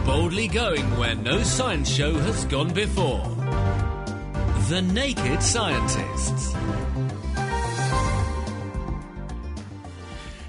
Boldly going where no science show has gone before. The Naked Scientists.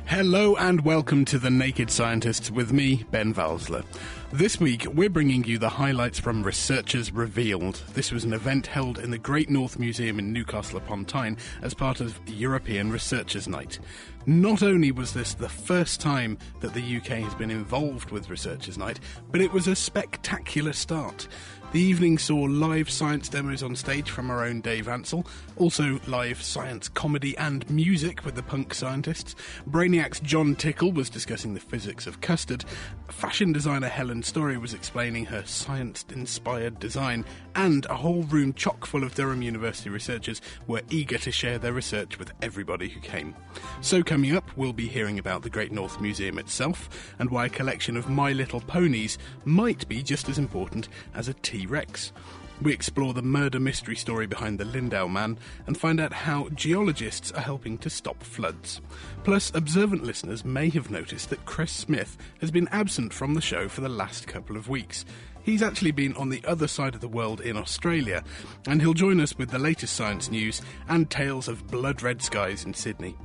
Hello and welcome to The Naked Scientists with me, Ben Valsler. This week, we're bringing you the highlights from Researchers Revealed. This was an event held in the Great North Museum in Newcastle upon Tyne as part of European Researchers' Night. Not only was this the first time that the UK has been involved with Researchers' Night, but it was a spectacular start. The evening saw live science demos on stage from our own Dave Ansell, also live science comedy and music with the punk scientists. Brainiac's John Tickle was discussing the physics of custard. Fashion designer Helen Story was explaining her science-inspired design, and a whole room chock full of Durham University researchers were eager to share their research with everybody who came. So coming up, we'll be hearing about the Great North Museum itself, and why a collection of My Little Ponies might be just as important as a T-Rex. We explore the murder mystery story behind the Lindau Man and find out how geologists are helping to stop floods. Plus, observant listeners may have noticed that Chris Smith has been absent from the show for the last couple of weeks. He's actually been on the other side of the world in Australia, and he'll join us with the latest science news and tales of blood-red skies in Sydney.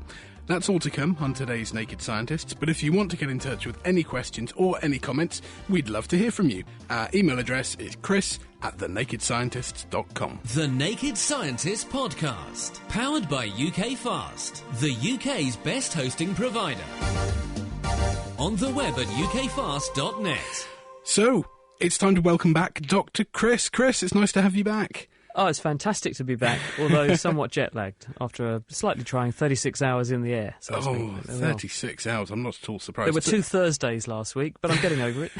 That's all to come on today's Naked Scientists, but if you want to get in touch with any questions or any comments, we'd love to hear from you. Our email address is chris@thenakedscientists.com. The Naked Scientists Podcast, powered by UK Fast, the UK's best hosting provider. On the web at ukfast.net. So, it's time to welcome back Dr. Chris. Chris, it's nice to have you back. Oh, it's fantastic to be back, although somewhat jet-lagged after a slightly trying 36 hours in the air. So 36 hours. I'm not at all surprised. There were 2 Thursdays last week, but I'm getting over it.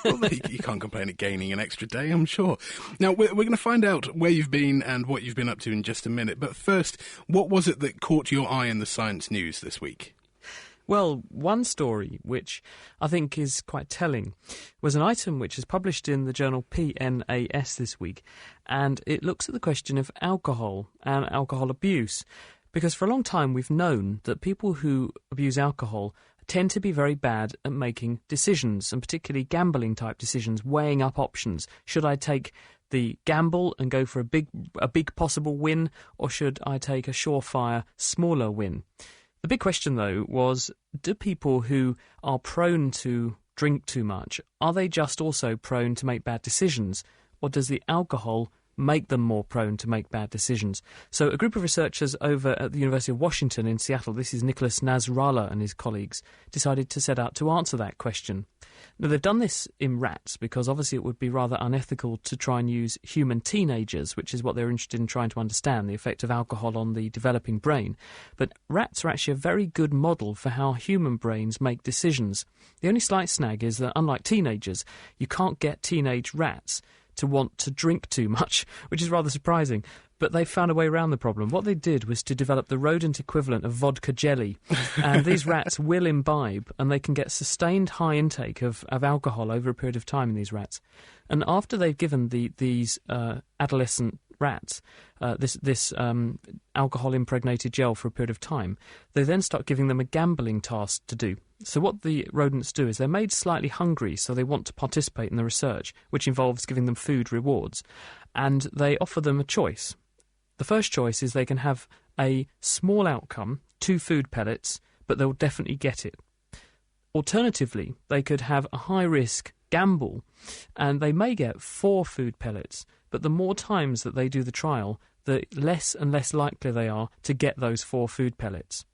Well, you can't complain at gaining an extra day, I'm sure. Now, we're going to find out where you've been and what you've been up to in just a minute. But first, what was it that caught your eye in the science news this week? Well, one story, which I think is quite telling, was an item which is published in the journal PNAS this week, and it looks at the question of alcohol and alcohol abuse, because for a long time we've known that people who abuse alcohol tend to be very bad at making decisions, and particularly gambling-type decisions, weighing up options. Should I take the gamble and go for a big possible win, or should I take a surefire, smaller win? The big question, though, was, do people who are prone to drink too much, are they just also prone to make bad decisions, or does the alcohol make them more prone to make bad decisions? So a group of researchers over at the University of Washington in Seattle, this is Nicholas Nasrallah and his colleagues, decided to set out to answer that question. Now, they've done this in rats because obviously it would be rather unethical to try and use human teenagers, which is what they're interested in trying to understand, the effect of alcohol on the developing brain. But rats are actually a very good model for how human brains make decisions. The only slight snag is that, unlike teenagers, you can't get teenage rats to want to drink too much, which is rather surprising. But they found a way around the problem. What they did was to develop the rodent equivalent of vodka jelly. And these rats will imbibe, and they can get sustained high intake of alcohol over a period of time in these rats. And after they've given these adolescent rats this alcohol-impregnated gel for a period of time, they then start giving them a gambling task to do. So what the rodents do is they're made slightly hungry, so they want to participate in the research, which involves giving them food rewards. And they offer them a choice. The first choice is they can have a small outcome, 2 food pellets, but they'll definitely get it. Alternatively, they could have a high-risk gamble, and they may get 4 food pellets, but the more times that they do the trial, the less and less likely they are to get those 4 food pellets.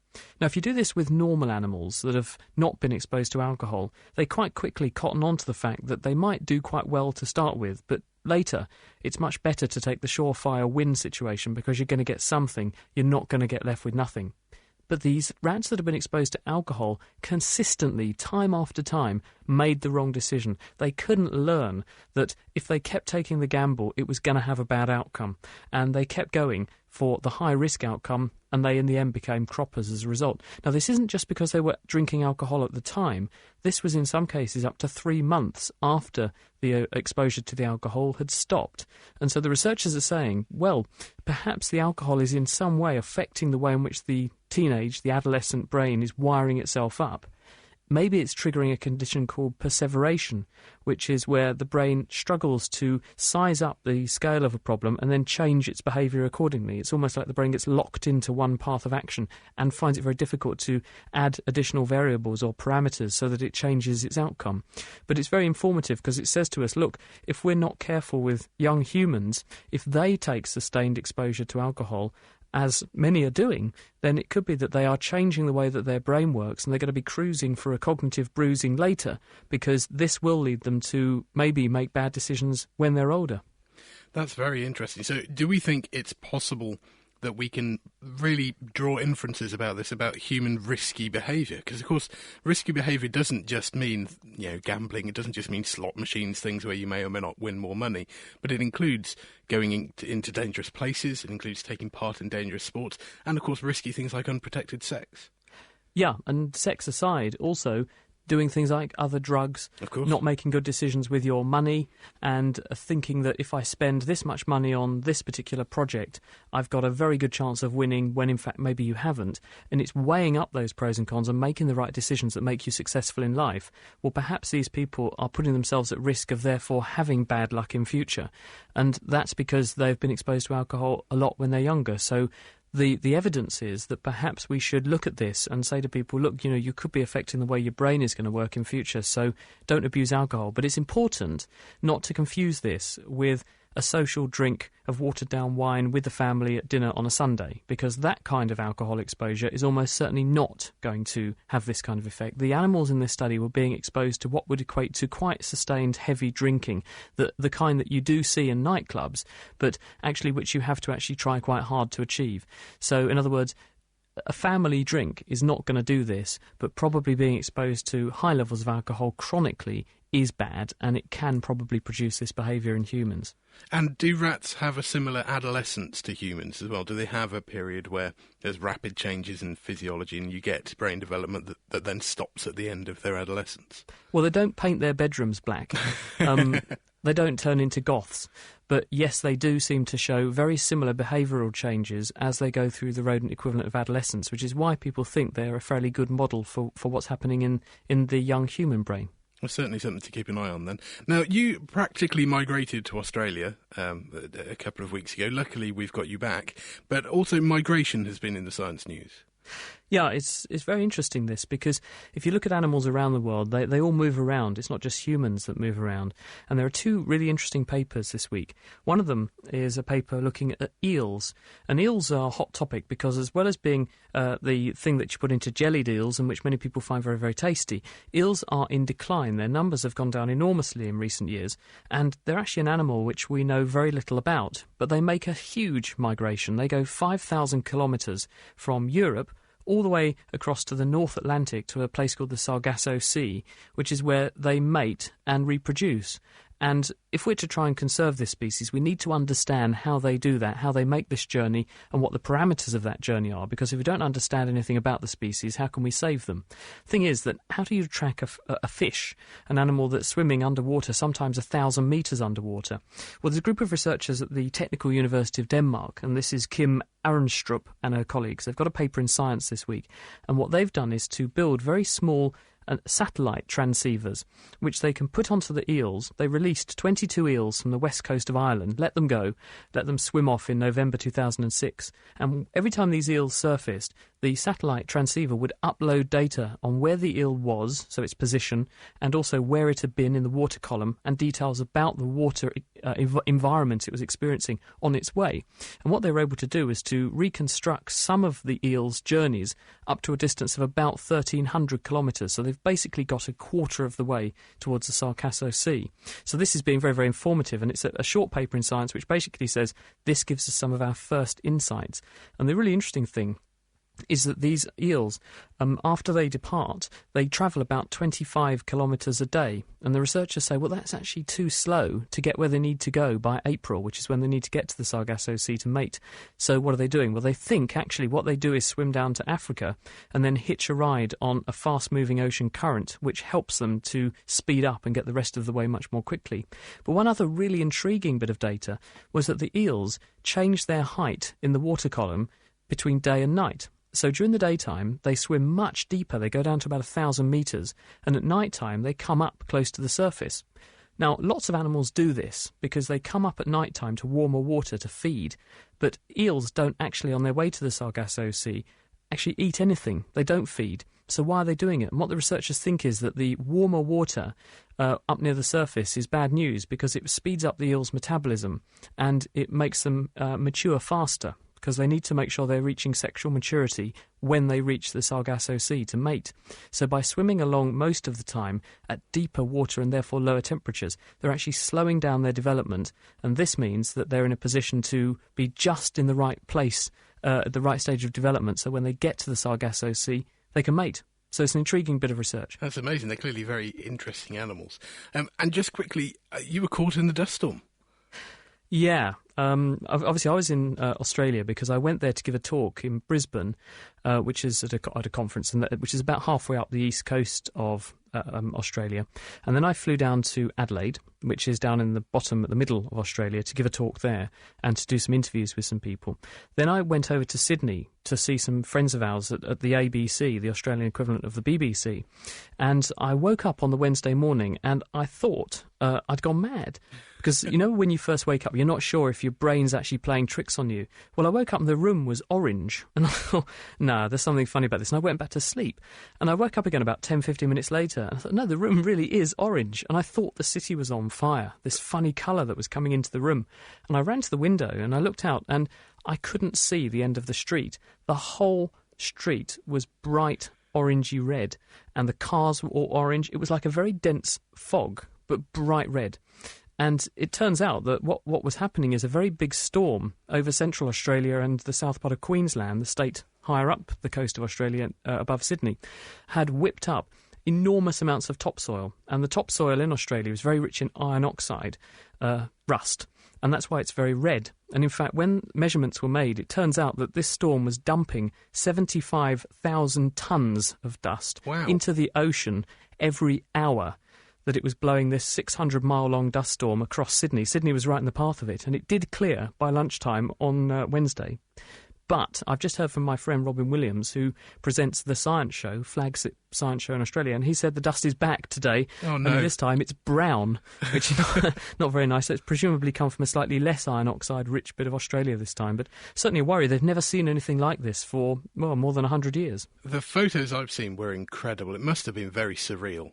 Now, if you do this with normal animals that have not been exposed to alcohol, they quite quickly cotton on to the fact that they might do quite well to start with, but later it's much better to take the surefire win situation because you're going to get something, you're not going to get left with nothing. But these rats that have been exposed to alcohol consistently, time after time, made the wrong decision. They couldn't learn that if they kept taking the gamble, it was going to have a bad outcome. And they kept going for the high-risk outcome, and they in the end became croppers as a result. Now, this isn't just because they were drinking alcohol at the time. This was in some cases up to 3 months after the exposure to the alcohol had stopped. And so the researchers are saying, well, perhaps the alcohol is in some way affecting the way in which the adolescent brain is wiring itself up. maybe it's triggering a condition called perseveration, which is where the brain struggles to size up the scale of a problem and then change its behaviour accordingly. It's almost like the brain gets locked into one path of action and finds it very difficult to add additional variables or parameters so that it changes its outcome. But it's very informative because it says to us, look, if we're not careful with young humans, if they take sustained exposure to alcohol, as many are doing, then it could be that they are changing the way that their brain works and they're going to be cruising for a cognitive bruising later, because this will lead them to maybe make bad decisions when they're older. That's very interesting. So do we think it's possible that we can really draw inferences about this, about human risky behaviour? Because, of course, risky behaviour doesn't just mean, gambling. It doesn't just mean slot machines, things where you may or may not win more money. But it includes going into dangerous places. It includes taking part in dangerous sports. And, of course, risky things like unprotected sex. Yeah, and sex aside, also doing things like other drugs, of course, not making good decisions with your money, and thinking that if I spend this much money on this particular project, I've got a very good chance of winning, when in fact maybe you haven't. And it's weighing up those pros and cons and making the right decisions that make you successful in life. Well, perhaps these people are putting themselves at risk of therefore having bad luck in future. And that's because they've been exposed to alcohol a lot when they're younger. So the evidence is that perhaps we should look at this and say to people, look, you could be affecting the way your brain is going to work in future, so don't abuse alcohol. But it's important not to confuse this with a social drink of watered-down wine with the family at dinner on a Sunday, because that kind of alcohol exposure is almost certainly not going to have this kind of effect. The animals in this study were being exposed to what would equate to quite sustained heavy drinking, the kind that you do see in nightclubs, but actually which you have to actually try quite hard to achieve. So, in other words, a family drink is not going to do this, but probably being exposed to high levels of alcohol chronically is bad, and it can probably produce this behaviour in humans. And do rats have a similar adolescence to humans as well? Do they have a period where there's rapid changes in physiology and you get brain development that then stops at the end of their adolescence? Well, they don't paint their bedrooms black. They don't turn into goths. But yes, they do seem to show very similar behavioural changes as they go through the rodent equivalent of adolescence, which is why people think they're a fairly good model for what's happening in the young human brain. Well, certainly something to keep an eye on then. Now, you practically migrated to Australia a couple of weeks ago. Luckily, we've got you back. But also migration has been in the science news. Yeah, it's very interesting, this, because if you look at animals around the world, they all move around. It's not just humans that move around. And there are two really interesting papers this week. One of them is a paper looking at eels. And eels are a hot topic because, as well as being the thing that you put into jellied eels and which many people find very, very tasty, eels are in decline. Their numbers have gone down enormously in recent years. And they're actually an animal which we know very little about. But they make a huge migration. They go 5,000 kilometres from Europe all the way across to the North Atlantic to a place called the Sargasso Sea, which is where they mate and reproduce. And if we're to try and conserve this species, we need to understand how they do that, how they make this journey, and what the parameters of that journey are. Because if we don't understand anything about the species, how can we save them? Thing is that how do you track a fish, an animal that's swimming underwater, sometimes 1,000 metres underwater? Well, there's a group of researchers at the Technical University of Denmark, and this is Kim Arenstrup and her colleagues. They've got a paper in Science this week, and what they've done is to build very small satellite transceivers, which they can put onto the eels. They released 22 eels from the west coast of Ireland, let them go, let them swim off in November 2006. And every time these eels surfaced, the satellite transceiver would upload data on where the eel was, so its position, and also where it had been in the water column, and details about the water environment it was experiencing on its way. And what they were able to do is to reconstruct some of the eel's journeys up to a distance of about 1,300 kilometres. So they've basically got a quarter of the way towards the Sargasso Sea. So this is being very, very informative, and it's a short paper in Science which basically says this gives us some of our first insights. And the really interesting thing is that these eels, after they depart, they travel about 25 kilometres a day. And the researchers say, well, that's actually too slow to get where they need to go by April, which is when they need to get to the Sargasso Sea to mate. So what are they doing? Well, they think actually what they do is swim down to Africa and then hitch a ride on a fast-moving ocean current, which helps them to speed up and get the rest of the way much more quickly. But one other really intriguing bit of data was that the eels change their height in the water column between day and night. So during the daytime, they swim much deeper. They go down to about 1,000 metres. And at night time, they come up close to the surface. Now, lots of animals do this because they come up at night time to warmer water to feed. But eels don't actually, on their way to the Sargasso Sea, actually eat anything. They don't feed. So why are they doing it? And what the researchers think is that the warmer water up near the surface is bad news because it speeds up the eel's metabolism and it makes them mature faster, because they need to make sure they're reaching sexual maturity when they reach the Sargasso Sea to mate. So by swimming along most of the time at deeper water and therefore lower temperatures, they're actually slowing down their development, and this means that they're in a position to be just in the right place at the right stage of development, so when they get to the Sargasso Sea, they can mate. So it's an intriguing bit of research. That's amazing. They're clearly very interesting animals. And just quickly, you were caught in the dust storm. Yeah. Obviously, I was in Australia because I went there to give a talk in Brisbane, which is at a conference, which is about halfway up the east coast of Australia. And then I flew down to Adelaide, which is down in the bottom, at the middle of Australia, to give a talk there and to do some interviews with some people. Then I went over to Sydney to see some friends of ours at the ABC, the Australian equivalent of the BBC. And I woke up on the Wednesday morning and I thought I'd gone mad. Because, you know, when you first wake up, you're not sure if your brain's actually playing tricks on you. Well, I woke up and the room was orange. And I thought, no, there's something funny about this. And I went back to sleep. And I woke up again about 10, 15 minutes later. And I thought, no, the room really is orange. And I thought the city was on fire, this funny colour that was coming into the room. And I ran to the window and I looked out and I couldn't see the end of the street. The whole street was bright orangey red. And the cars were all orange. It was like a very dense fog, but bright red. And it turns out that what was happening is a very big storm over central Australia and the south part of Queensland, the state higher up the coast of Australia above Sydney, had whipped up enormous amounts of topsoil. And the topsoil in Australia is very rich in iron oxide, rust, and that's why it's very red. And in fact, when measurements were made, it turns out that this storm was dumping 75,000 tonnes of dust into the ocean every hour that it was blowing this 600-mile-long dust storm across Sydney. Sydney was right in the path of it, and it did clear by lunchtime on Wednesday. But I've just heard from my friend Robin Williams, who presents the science show, flagship science show in Australia, and he said the dust is back today. Oh, no. And this time it's brown, which is not very nice. So it's presumably come from a slightly less iron oxide-rich bit of Australia this time, but certainly a worry. They've never seen anything like this for, well, more than 100 years. The photos I've seen were incredible. It must have been very surreal.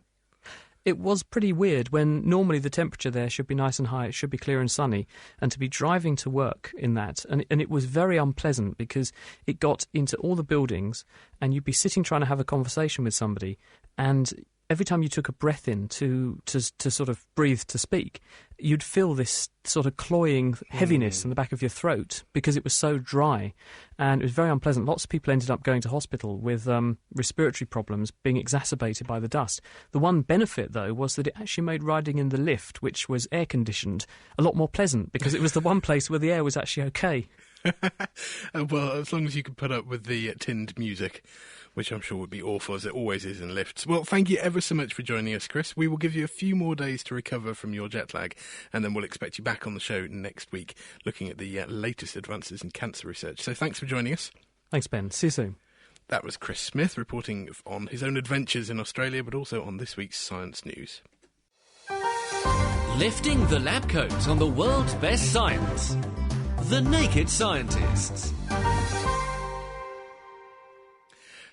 It was pretty weird when normally the temperature there should be nice and high, it should be clear and sunny, and to be driving to work in that. And it was very unpleasant because it got into all the buildings and you'd be sitting trying to have a conversation with somebody, and every time you took a breath in to sort of breathe to speak, you'd feel this sort of cloying heaviness in the back of your throat because it was so dry. And it was very unpleasant. Lots of people ended up going to hospital with respiratory problems being exacerbated by the dust. The one benefit, though, was that it actually made riding in the lift, which was air-conditioned, a lot more pleasant because it was the one place where the air was actually okay. Well, as long as you could put up with the tinned music, which I'm sure would be awful, as it always is in lifts. Well, thank you ever so much for joining us, Chris. We will give you a few more days to recover from your jet lag, and then we'll expect you back on the show next week, looking at the latest advances in cancer research. So thanks for joining us. Thanks, Ben. See you soon. That was Chris Smith reporting on his own adventures in Australia, but also on this week's Science News. Lifting the lab coat on the world's best science. The Naked Scientists.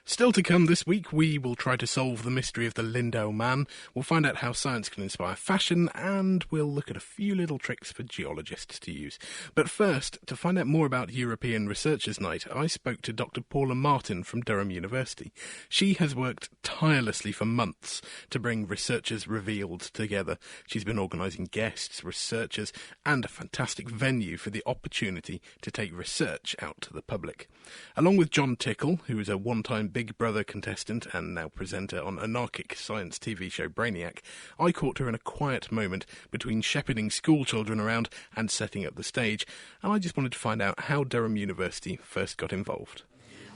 Still to come this week, we will try to solve the mystery of the Lindau Man. We'll find out how science can inspire fashion, and we'll look at a few little tricks for geologists to use. But first, to find out more about European Researchers' Night, I spoke to Dr. Paula Martin from Durham University. She has worked tirelessly for months to bring Researchers Revealed together. She's been organising guests, researchers, and a fantastic venue for the opportunity to take research out to the public. Along with John Tickle, who is a one-time Big Brother contestant and now presenter on anarchic science TV show Brainiac, I caught her in a quiet moment between shepherding school children around and setting up the stage, and I just wanted to find out how Durham University first got involved.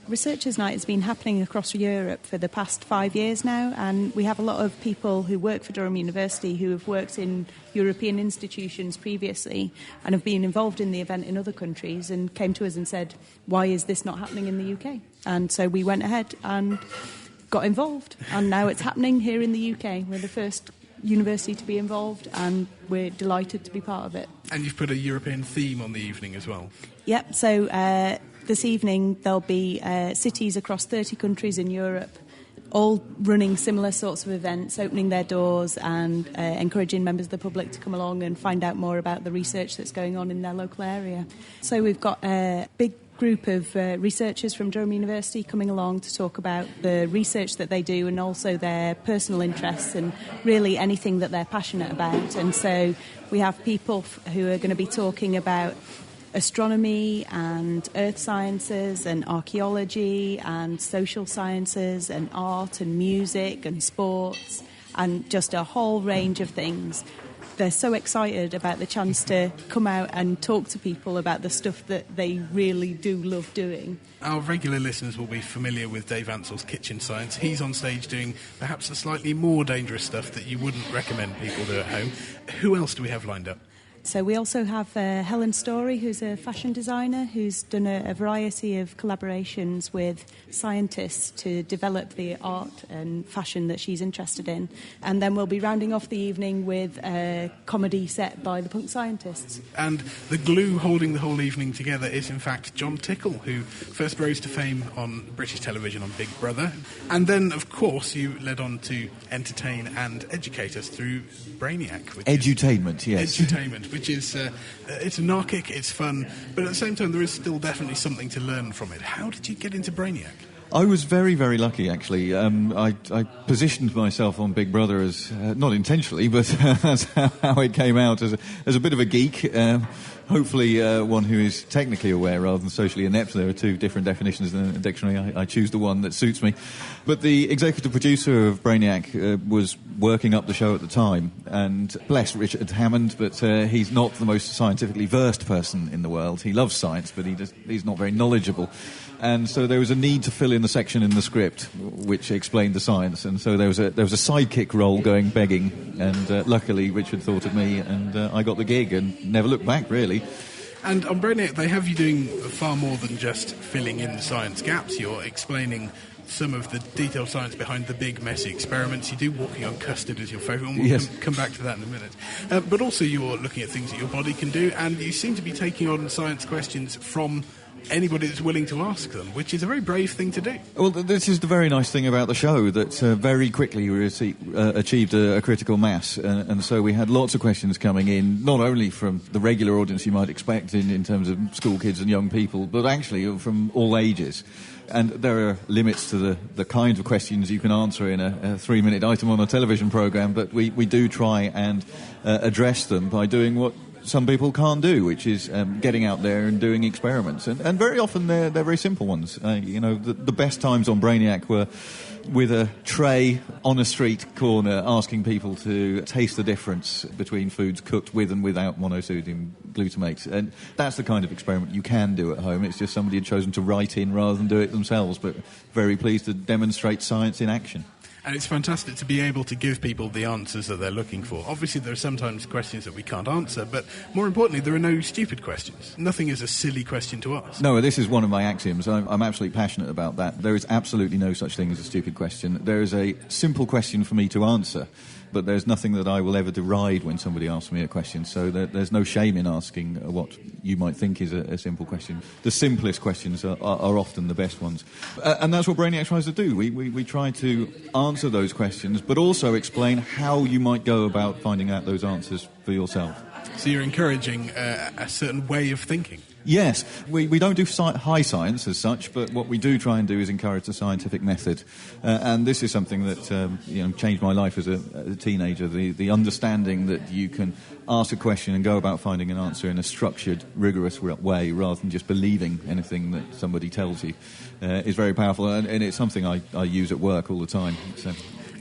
Researchers' Night has been happening across Europe for the past 5 years now, and we have a lot of people who work for Durham University who have worked in European institutions previously and have been involved in the event in other countries and came to us and said, why is this not happening in the UK? And so we went ahead and got involved, and now it's happening here in the UK. We're the first university to be involved, and we're delighted to be part of it. And you've put a European theme on the evening as well. Yep, so this evening there'll be cities across 30 countries in Europe, all running similar sorts of events, opening their doors and encouraging members of the public to come along and find out more about the research that's going on in their local area. So we've got a big group of researchers from Durham University coming along to talk about the research that they do and also their personal interests and really anything that they're passionate about. And so we have people who are going to be talking about astronomy and earth sciences and archaeology and social sciences and art and music and sports and just a whole range of things. They're so excited about the chance to come out and talk to people about the stuff that they really do love doing. Our regular listeners will be familiar with Dave Ansell's Kitchen Science. He's on stage doing perhaps the slightly more dangerous stuff that you wouldn't recommend people do at home. Who else do we have lined up? So we also have Helen Story, who's a fashion designer, who's done a variety of collaborations with scientists to develop the art and fashion that she's interested in. And then we'll be rounding off the evening with a comedy set by the Punk Scientists. And the glue holding the whole evening together is, in fact, John Tickle, who first rose to fame on British television on Big Brother. And then, of course, you led on to entertain and educate us through Brainiac. Edutainment, yes. Edutainment, which is it's anarchic, it's fun, but at the same time there is still definitely something to learn from it. How did you get into Brainiac? I was very, very lucky, actually. I positioned myself on Big Brother as, not intentionally, but that's how it came out, as a bit of a geek. Hopefully one who is technically aware rather than socially inept. There are two different definitions in the dictionary. I choose the one that suits me. But the executive producer of Brainiac was working up the show at the time, and bless Richard Hammond, but he's not the most scientifically versed person in the world. He loves science, but he's not very knowledgeable. And so there was a need to fill in the section in the script which explained the science, and so there was a sidekick role going begging, and luckily Richard thought of me, and I got the gig and never looked back, really. And on Brainiac, they have you doing far more than just filling in the science gaps. You're explaining some of the detailed science behind the big, messy experiments. You do walking on custard as your favourite, and we'll come back to that in a minute. But also you're looking at things that your body can do, and you seem to be taking on science questions from anybody that's willing to ask them, which is a very brave thing to do. Well, this is the very nice thing about the show, that very quickly we achieved a critical mass, and so we had lots of questions coming in, not only from the regular audience you might expect in terms of school kids and young people, but actually from all ages. And there are limits to the kind of questions you can answer in a 3-minute item on a television programme, but we do try and address them by doing what some people can't do, which is getting out there and doing experiments. And very often they're very simple ones. The best times on Brainiac were with a tray on a street corner asking people to taste the difference between foods cooked with and without monosodium glutamate. And that's the kind of experiment you can do at home. It's just somebody had chosen to write in rather than do it themselves, but very pleased to demonstrate science in action. And it's fantastic to be able to give people the answers that they're looking for. Obviously, there are sometimes questions that we can't answer, but more importantly, there are no stupid questions. Nothing is a silly question to ask. No, this is one of my axioms. I'm absolutely passionate about that. There is absolutely no such thing as a stupid question. There is a simple question for me to answer, but there's nothing that I will ever deride when somebody asks me a question, so there's no shame in asking what you might think is a simple question. The simplest questions are often the best ones. And that's what Brainiac tries to do. We try to answer those questions, but also explain how you might go about finding out those answers for yourself. So you're encouraging a certain way of thinking? Yes, we don't do high science as such, but what we do try and do is encourage the scientific method. And this is something that changed my life as a teenager, the understanding that you can ask a question and go about finding an answer in a structured, rigorous way rather than just believing anything that somebody tells you is very powerful, and it's something I use at work all the time. So.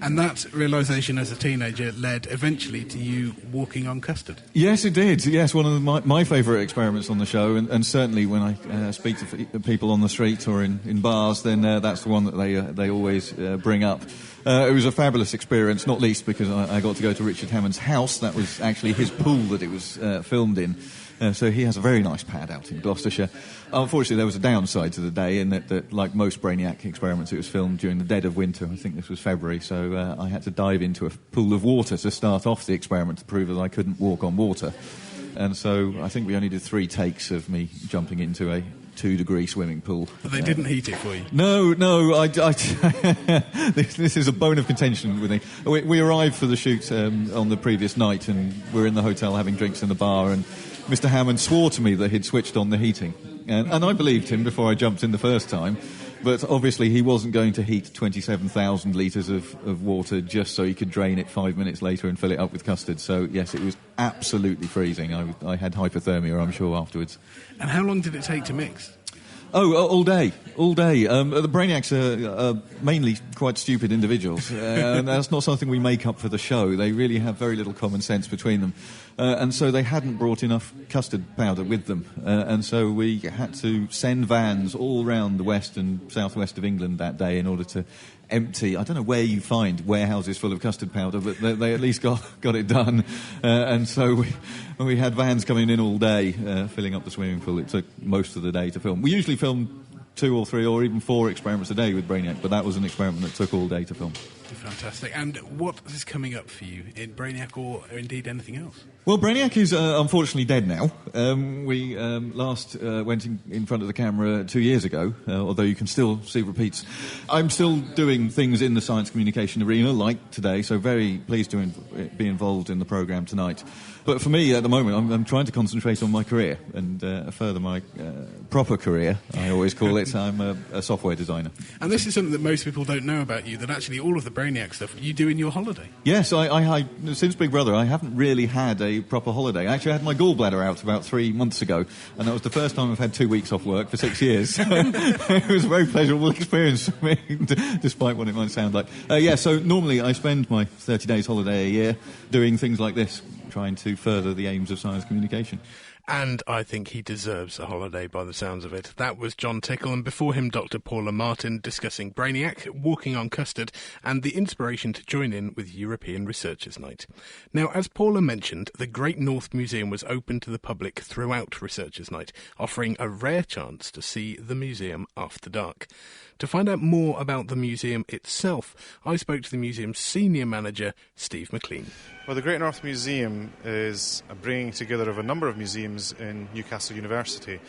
And that realisation as a teenager led eventually to you walking on custard. Yes, it did. Yes, one of my favourite experiments on the show, and certainly when I speak to people on the street or in bars, then that's the one that they always bring up. It was a fabulous experience, not least because I got to go to Richard Hammond's house. That was actually his pool that it was filmed in. So he has a very nice pad out in Gloucestershire. Unfortunately, there was a downside to the day in that like most Brainiac experiments, it was filmed during the dead of winter. I think this was February, so I had to dive into a pool of water to start off the experiment to prove that I couldn't walk on water. And so I think we only did 3 takes of me jumping into a 2-degree swimming pool. But they didn't heat it for you? No, this is a bone of contention with me. We arrived for the shoot on the previous night, and we're in the hotel having drinks in the bar, and Mr. Hammond swore to me that he'd switched on the heating. And I believed him before I jumped in the first time. But obviously he wasn't going to heat 27,000 litres of water just so he could drain it 5 minutes later and fill it up with custard. So, yes, it was absolutely freezing. I had hypothermia, I'm sure, afterwards. And how long did it take to mix? Oh, all day. The Brainiacs are mainly quite stupid individuals, and that's not something we make up for the show. They really have very little common sense between them, and so they hadn't brought enough custard powder with them, and so we had to send vans all around the west and southwest of England that day in order to empty. I don't know where you find warehouses full of custard powder, but they at least got it done. And so we had vans coming in all day, filling up the swimming pool. It took most of the day to film. We usually film 2 or 3 or even 4 experiments a day with Brainiac, but that was an experiment that took all day to film. Fantastic. And what is coming up for you in Brainiac or indeed anything else? Well, Brainiac is unfortunately dead now. We last went in front of the camera 2 years ago, although you can still see repeats. I'm still doing things in the science communication arena, like today, so very pleased to be involved in the programme tonight. But for me, at the moment, I'm trying to concentrate on my career and further my proper career, I always call it. I'm a software designer. And this is something that most people don't know about you, that actually all of the Brainiac stuff you do in your holiday. Yes, I since Big Brother, I haven't really had a proper holiday. Actually, I had my gallbladder out about 3 months ago, and that was the first time I've had 2 weeks off work for 6 years. It was a very pleasurable experience for me, despite what it might sound like. So normally I spend my 30 days holiday a year doing things like this, trying to further the aims of science communication. And I think he deserves a holiday by the sounds of it. That was John Tickle, and before him Dr. Paula Martin discussing Brainiac, walking on custard, and the inspiration to join in with European Researchers' Night. Now, as Paula mentioned, the Great North Museum was open to the public throughout Researchers' Night, offering a rare chance to see the museum after dark. To find out more about the museum itself, I spoke to the museum's senior manager, Steve McLean. Well, the Great North Museum is a bringing together of a number of museums in Newcastle University.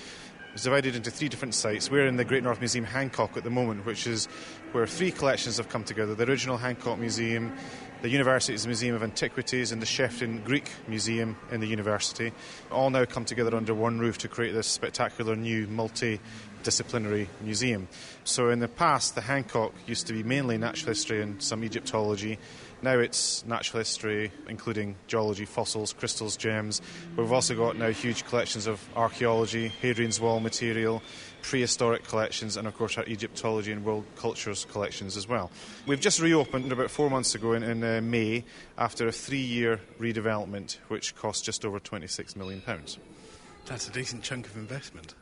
It's divided into 3 different sites. We're in the Great North Museum Hancock at the moment, which is where 3 collections have come together. The original Hancock Museum, the University's Museum of Antiquities, and the Shefton Greek Museum in the university, all now come together under one roof to create this spectacular new multi-disciplinary museum. So in the past, the Hancock used to be mainly natural history and some Egyptology. Now it's natural history, including geology, fossils, crystals, gems. But we've also got now huge collections of archaeology, Hadrian's Wall material, prehistoric collections, and of course our Egyptology and world cultures collections as well. We've just reopened about 4 months ago in May after a 3-year redevelopment, which cost just over £26 million. That's a decent chunk of investment.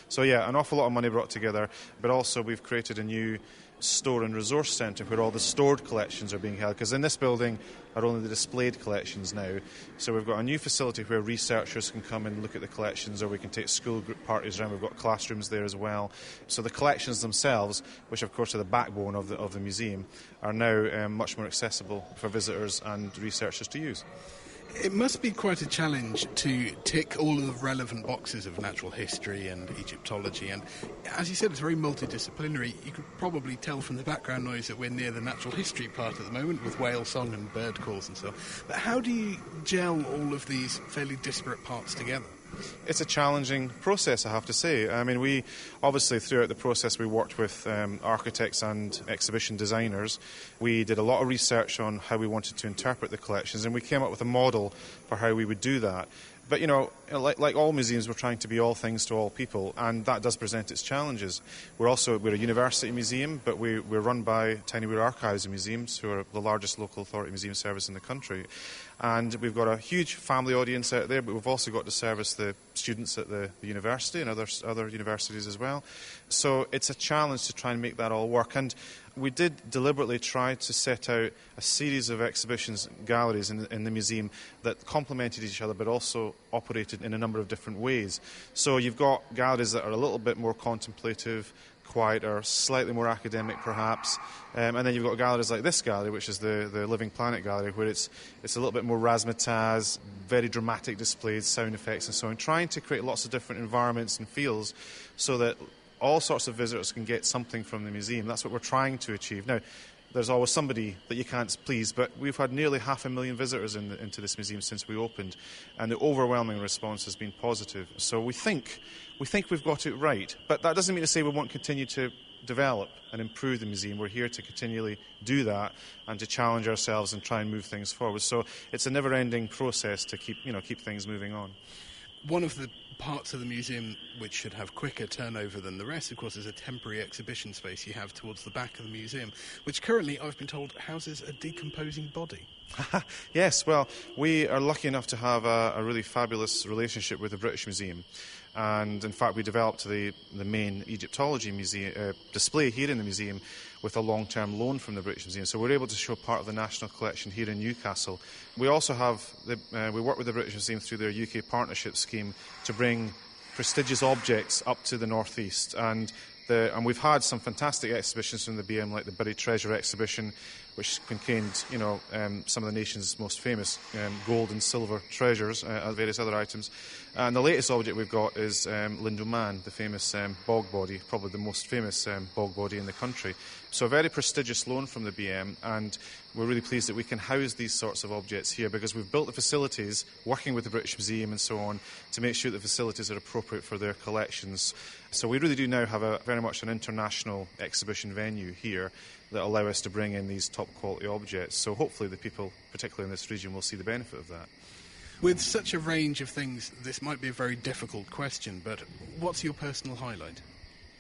So yeah, an awful lot of money brought together, but also we've created a new store and resource centre where all the stored collections are being held, because in this building are only the displayed collections now. So we've got a new facility where researchers can come and look at the collections, or we can take school group parties around. We've got classrooms there as well. So the collections themselves, which of course are the backbone of the museum, are now much more accessible for visitors and researchers to use. It must be quite a challenge to tick all of the relevant boxes of natural history and Egyptology, and as you said, it's very multidisciplinary. You could probably tell from the background noise that we're near the natural history part at the moment with whale song and bird calls and so on. But how do you gel all of these fairly disparate parts together? It's a challenging process, I have to say. I mean, we obviously throughout the process we worked with architects and exhibition designers. We did a lot of research on how we wanted to interpret the collections, and we came up with a model for how we would do that. But, like all museums, we're trying to be all things to all people, and that does present its challenges. We're a university museum, but we're run by Tyne Weir Archives and Museums, who are the largest local authority museum service in the country. And we've got a huge family audience out there, but we've also got to service the students at the university and other universities as well. So it's a challenge to try and make that all work. And we did deliberately try to set out a series of exhibitions, galleries in the museum that complemented each other but also operated in a number of different ways. So you've got galleries that are a little bit more contemplative, quieter, slightly more academic perhaps, and then you've got galleries like this gallery, which is the Living Planet Gallery, where it's a little bit more razzmatazz, very dramatic displays, sound effects and so on, trying to create lots of different environments and feels so that all sorts of visitors can get something from the museum. That's what we're trying to achieve. Now, there's always somebody that you can't please, but we've had nearly 500,000 visitors into this museum since we opened, and the overwhelming response has been positive. So we think we've got it right, but that doesn't mean to say we won't continue to develop and improve the museum. We're here to continually do that and to challenge ourselves and try and move things forward. So it's a never-ending process to keep things moving on. One of the parts of the museum which should have quicker turnover than the rest, of course, is a temporary exhibition space you have towards the back of the museum, which currently, I've been told, houses a decomposing body. Yes, well, we are lucky enough to have a really fabulous relationship with the British Museum. And in fact, we developed the main Egyptology museum display here in the museum with a long-term loan from the British Museum. So we're able to show part of the national collection here in Newcastle. We also have we work with the British Museum through their UK partnership scheme to bring prestigious objects up to the northeast. And we've had some fantastic exhibitions from the BM, like the Buried Treasure exhibition, which contained, some of the nation's most famous gold and silver treasures and various other items. And the latest object we've got is Lindoman, the famous bog body, probably the most famous bog body in the country. So a very prestigious loan from the BM, and we're really pleased that we can house these sorts of objects here because we've built the facilities, working with the British Museum and so on, to make sure the facilities are appropriate for their collections. So we really do now have very much an international exhibition venue here that allow us to bring in these top quality objects. So hopefully the people, particularly in this region, will see the benefit of that. With such a range of things, this might be a very difficult question, but what's your personal highlight?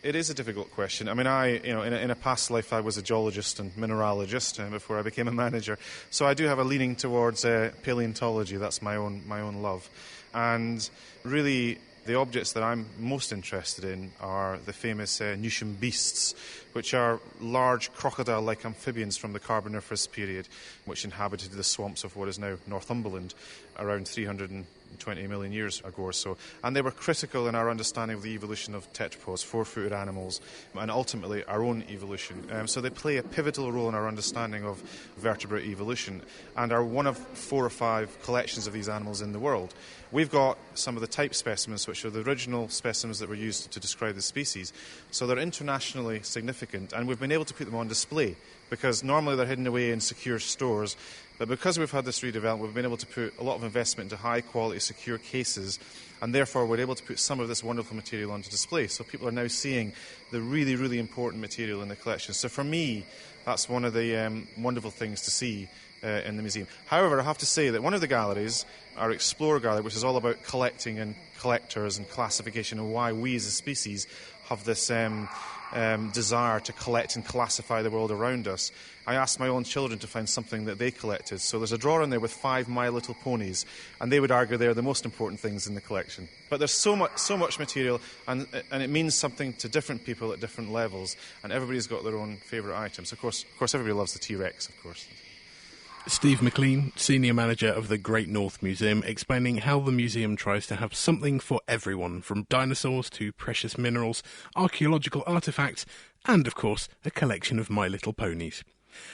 It is a difficult question. I mean, in a past life, I was a geologist and mineralogist before I became a manager. So I do have a leaning towards paleontology. That's my own love. And really, the objects that I'm most interested in are the famous Newsham beasts, which are large crocodile-like amphibians from the Carboniferous period, which inhabited the swamps of what is now Northumberland around 320 million years ago or so. And they were critical in our understanding of the evolution of tetrapods, four-footed animals, and ultimately our own evolution. So they play a pivotal role in our understanding of vertebrate evolution and are one of 4 or 5 collections of these animals in the world. We've got some of the type specimens, which are the original specimens that were used to describe the species. So they're internationally significant, and we've been able to put them on display because normally they're hidden away in secure stores. But because we've had this redevelopment, we've been able to put a lot of investment into high-quality, secure cases, and therefore we're able to put some of this wonderful material onto display. So people are now seeing the really, really important material in the collection. So for me, that's one of the wonderful things to see in the museum. However, I have to say that one of the galleries, our Explore Gallery, which is all about collecting and collectors and classification and why we as a species have this desire to collect and classify the world around us. I asked my own children to find something that they collected. So there's a drawer in there with 5 My Little Ponies, and they would argue they're the most important things in the collection. But there's so much material, and it means something to different people at different levels, and everybody's got their own favourite items. Of course, everybody loves the T-Rex, of course. Steve McLean, Senior Manager of the Great North Museum, explaining how the museum tries to have something for everyone, from dinosaurs to precious minerals, archaeological artefacts, and, of course, a collection of My Little Ponies.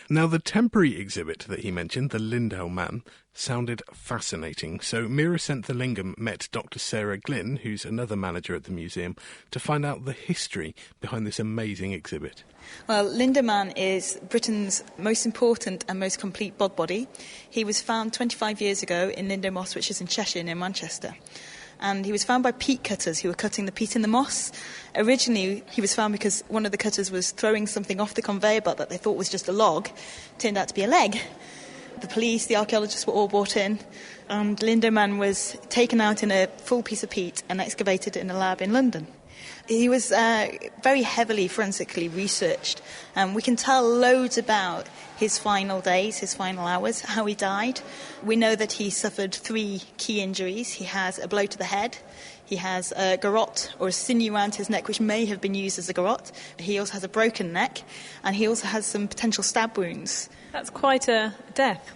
Now, the temporary exhibit that he mentioned, the Lindau Man, sounded fascinating, so Mira Senthilingam met Dr. Sarah Glynn, who's another manager at the museum, to find out the history behind this amazing exhibit. Well, Lindau Man is Britain's most important and most complete bog body. He was found 25 years ago in Lindau Moss, which is in Cheshire near Manchester. And he was found by peat cutters who were cutting the peat in the moss. Originally, he was found because one of the cutters was throwing something off the conveyor belt that they thought was just a log. Turned out to be a leg. The police, the archaeologists were all brought in, and Lindow was taken out in a full piece of peat and excavated in a lab in London. He was very heavily forensically researched, and we can tell loads about his final days, his final hours, how he died. We know that he suffered 3 key injuries. He has a blow to the head, he has a garrote or a sinew around his neck which may have been used as a garrote. He also has a broken neck, and he also has some potential stab wounds. That's quite a death.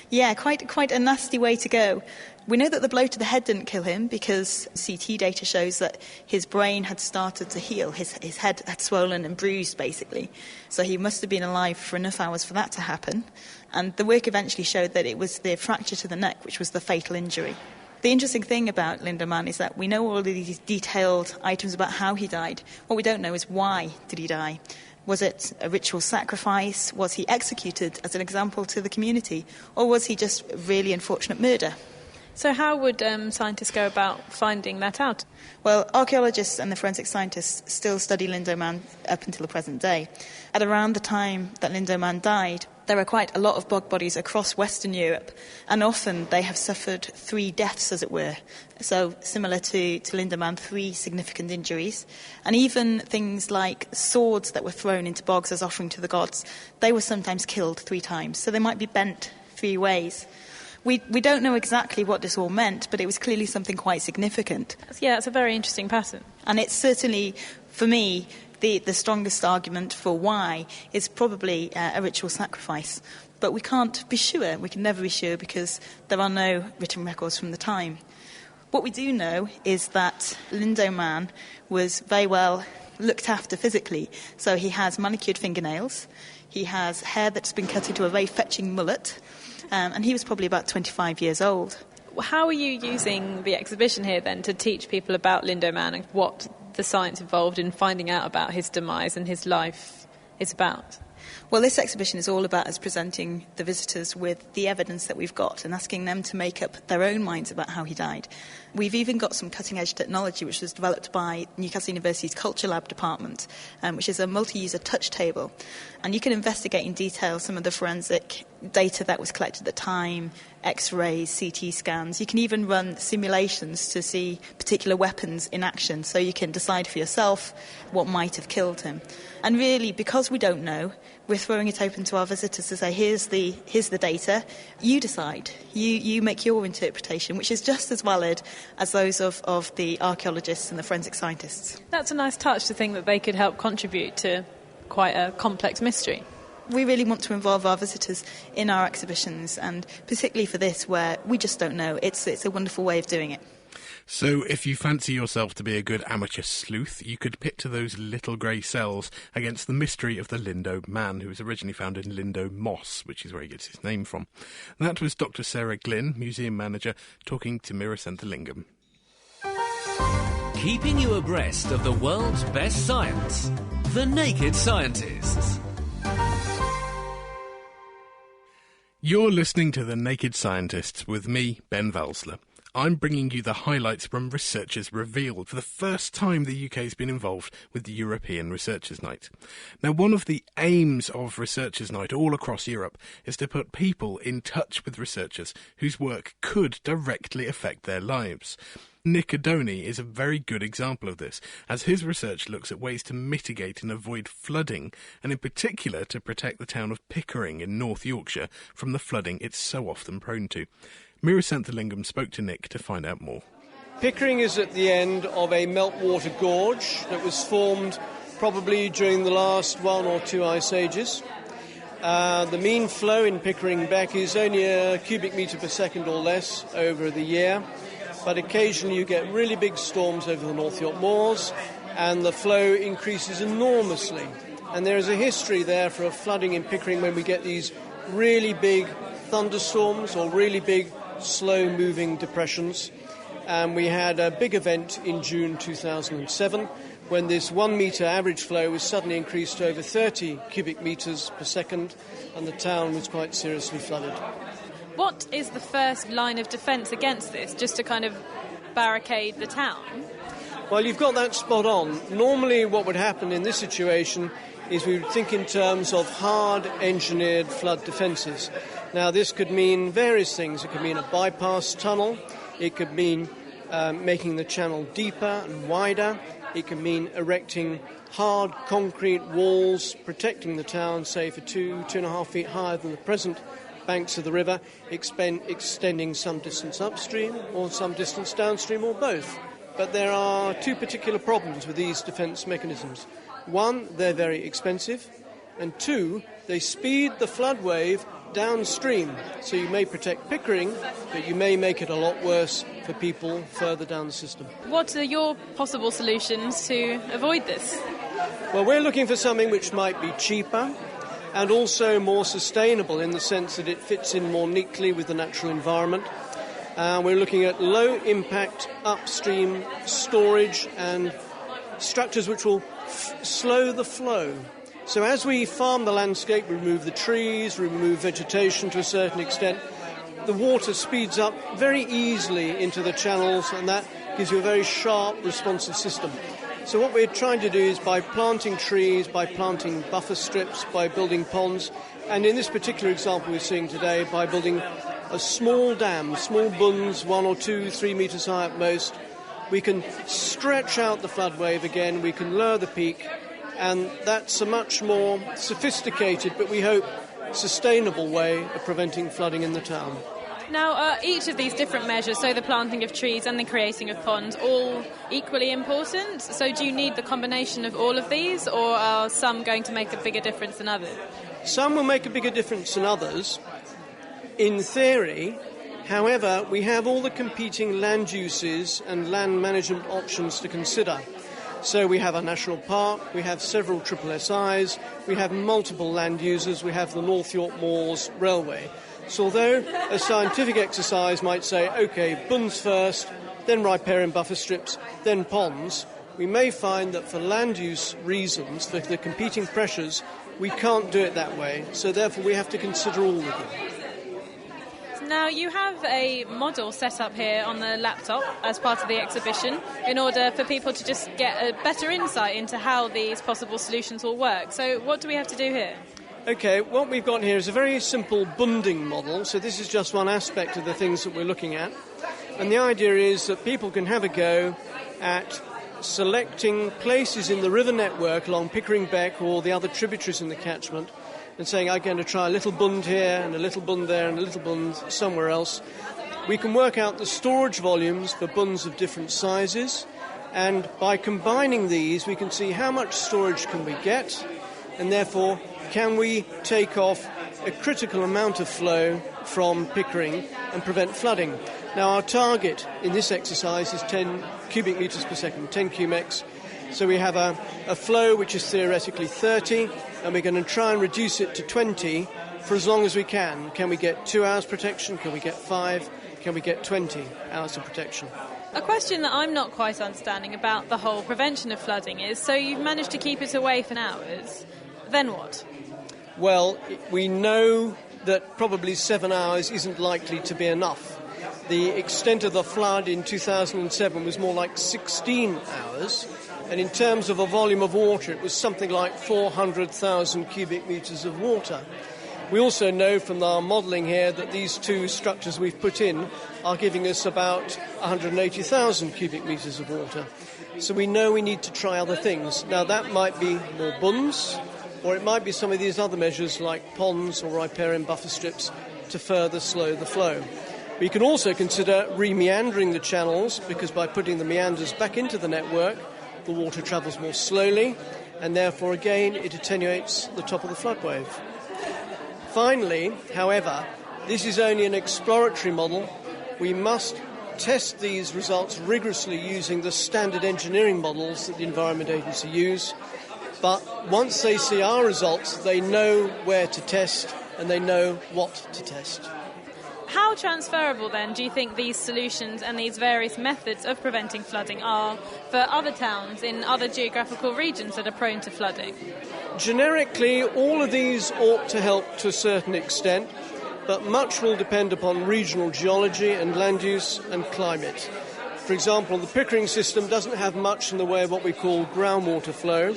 Yeah, quite a nasty way to go. We know that the blow to the head didn't kill him because CT data shows that his brain had started to heal. His head had swollen and bruised, basically. So he must have been alive for enough hours for that to happen. And the work eventually showed that it was the fracture to the neck which was the fatal injury. The interesting thing about Lindow is that we know all of these detailed items about how he died. What we don't know is why did he die. Was it a ritual sacrifice? Was he executed as an example to the community? Or was he just really unfortunate murder? So how would scientists go about finding that out? Well, archaeologists and the forensic scientists still study Lindow up until the present day. At around the time that Lindow died, there are quite a lot of bog bodies across Western Europe, and often they have suffered 3 deaths, as it were. So similar to Lindow, 3 significant injuries. And even things like swords that were thrown into bogs as offering to the gods, they were sometimes killed 3 times. So they might be bent 3 ways. We don't know exactly what this all meant, but it was clearly something quite significant. Yeah, it's a very interesting pattern. And it's certainly, for me, the strongest argument for why is probably a ritual sacrifice. But we can't be sure. We can never be sure because there are no written records from the time. What we do know is that Lindow was very well looked after physically. So he has manicured fingernails. He has hair that's been cut into a very fetching mullet. And he was probably about 25 years old. How are you using the exhibition here, then, to teach people about Lindow and what the science involved in finding out about his demise and his life is about? Well, this exhibition is all about us presenting the visitors with the evidence that we've got and asking them to make up their own minds about how he died. We've even got some cutting-edge technology which was developed by Newcastle University's Culture Lab department, which is a multi-user touch table. And you can investigate in detail some of the forensic data that was collected at the time, X-rays, CT scans. You can even run simulations to see particular weapons in action, so you can decide for yourself what might have killed him. And really, because we don't know, we're throwing it open to our visitors to say, here's the data, you decide, you make your interpretation, which is just as valid as those of the archaeologists and the forensic scientists. That's a nice touch to think that they could help contribute to quite a complex mystery. We really want to involve our visitors in our exhibitions, and particularly for this, where we just don't know. It's a wonderful way of doing it. So if you fancy yourself to be a good amateur sleuth, you could picture those little grey cells against the mystery of the Lindow Man, who was originally found in Lindow Moss, which is where he gets his name from. That was Dr. Sarah Glynn, museum manager, talking to Mira Senthilingam. Keeping you abreast of the world's best science. The Naked Scientists. You're listening to The Naked Scientists with me, Ben Valsler. I'm bringing you the highlights from Researchers Revealed. For the first time, the UK has been involved with the European Researchers' Night. Now, one of the aims of Researchers' Night all across Europe is to put people in touch with researchers whose work could directly affect their lives. Nick Adoni is a very good example of this, as his research looks at ways to mitigate and avoid flooding, and in particular to protect the town of Pickering in North Yorkshire from the flooding it's so often prone to. Mira Senthilingam spoke to Nick to find out more. Pickering is at the end of a meltwater gorge that was formed probably during the last 1 or 2 ice ages. The mean flow in Pickering Beck is only a cubic metre per second or less over the year, but occasionally you get really big storms over the North York Moors and the flow increases enormously. And there is a history there for flooding in Pickering when we get these really big thunderstorms or really big slow-moving depressions. And we had a big event in June 2007 when this 1 metre average flow was suddenly increased to over 30 cubic metres per second, and the town was quite seriously flooded. What is the first line of defence against this, just to kind of barricade the town? Well, you've got that spot on. Normally what would happen in this situation is we would think in terms of hard engineered flood defences. Now, this could mean various things. It could mean a bypass tunnel. It could mean making the channel deeper and wider. It could mean erecting hard concrete walls, protecting the town, say, for 2.5 feet higher than the present banks of the river, extending some distance upstream or some distance downstream or both. But there are two particular problems with these defence mechanisms. One, they're very expensive, and two, they speed the flood wave downstream. So you may protect Pickering, but you may make it a lot worse for people further down the system. What are your possible solutions to avoid this? Well, we're looking for something which might be cheaper and also more sustainable in the sense that it fits in more neatly with the natural environment. We're looking at low-impact upstream storage and structures which will slow the flow. So as we farm the landscape, we remove the trees, remove vegetation to a certain extent, the water speeds up very easily into the channels, and that gives you a very sharp, responsive system. So what we're trying to do is, by planting trees, by planting buffer strips, by building ponds, and in this particular example we're seeing today, by building a small dam, small bunds, 1 or 2, 3 metres high at most, we can stretch out the flood wave again, we can lower the peak, and that's a much more sophisticated, but we hope sustainable way of preventing flooding in the town. Now, each of these different measures, so the planting of trees and the creating of ponds, all equally important? So do you need the combination of all of these, or are some going to make a bigger difference than others? Some will make a bigger difference than others, in theory. However, we have all the competing land uses and land management options to consider. So we have a national park, we have several SSSIs, we have multiple land users, we have the North York Moors Railway. So although a scientific exercise might say, OK, bunds first, then riparian buffer strips, then ponds, we may find that for land use reasons, for the competing pressures, we can't do it that way. So therefore we have to consider all of them. Now, you have a model set up here on the laptop as part of the exhibition in order for people to just get a better insight into how these possible solutions will work. So what do we have to do here? OK, what we've got here is a very simple bunding model. So this is just one aspect of the things that we're looking at. And the idea is that people can have a go at selecting places in the river network along Pickering Beck or the other tributaries in the catchment and saying, I'm going to try a little bund here and a little bund there and a little bund somewhere else. We can work out the storage volumes for bunds of different sizes, and by combining these we can see how much storage can we get, and therefore can we take off a critical amount of flow from Pickering and prevent flooding. Now, our target in this exercise is 10 cubic metres per second, 10 cumex. So we have a flow which is theoretically 30, and we're going to try and reduce it to 20 for as long as we can. Can we get 2 hours protection? Can we get 5? Can we get 20 hours of protection? A question that I'm not quite understanding about the whole prevention of flooding is, so you've managed to keep it away for hours, then what? Well, we know that probably 7 hours isn't likely to be enough. The extent of the flood in 2007 was more like 16 hours. And in terms of a volume of water, it was something like 400,000 cubic metres of water. We also know from our modelling here that these two structures we've put in are giving us about 180,000 cubic metres of water. So we know we need to try other things. Now, that might be more bunds, or it might be some of these other measures like ponds or riparian buffer strips to further slow the flow. We can also consider re-meandering the channels, because by putting the meanders back into the network, the water travels more slowly, and therefore, again, it attenuates the top of the flood wave. Finally, however, this is only an exploratory model. We must test these results rigorously using the standard engineering models that the Environment Agency use. But once they see our results, they know where to test and they know what to test. How transferable, then, do you think these solutions and these various methods of preventing flooding are for other towns in other geographical regions that are prone to flooding? Generically, all of these ought to help to a certain extent, but much will depend upon regional geology and land use and climate. For example, the Pickering system doesn't have much in the way of what we call groundwater flow.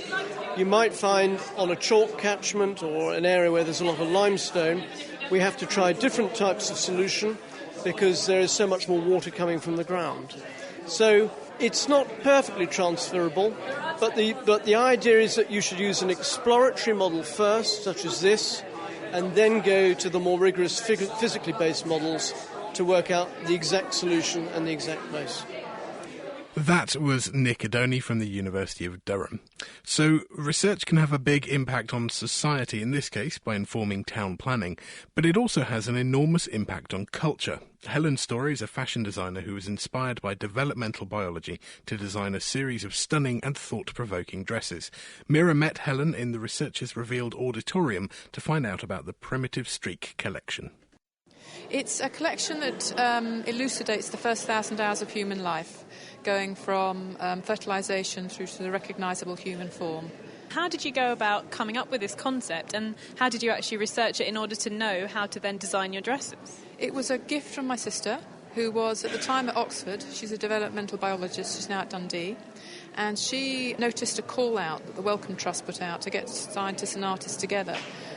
You might find on a chalk catchment or an area where there's a lot of limestone we have to try different types of solution because there is so much more water coming from the ground. So it's not perfectly transferable, but the idea is that you should use an exploratory model first, such as this, and then go to the more rigorous physically based models to work out the exact solution and the exact place. That was Nick Adoni from the University of Durham. So, research can have a big impact on society, in this case by informing town planning, but it also has an enormous impact on culture. Helen Story is a fashion designer who was inspired by developmental biology to design a series of stunning and thought-provoking dresses. Mira met Helen in the Researchers Revealed auditorium to find out about the Primitive Streak collection. It's a collection that elucidates the first 1,000 hours of human life, going from fertilisation through to the recognisable human form. How did you go about coming up with this concept, and how did you actually research it in order to know how to then design your dresses? It was a gift from my sister, who was at the time at Oxford. She's a developmental biologist, she's now at Dundee, and she noticed a call out that the Wellcome Trust put out to get scientists and artists together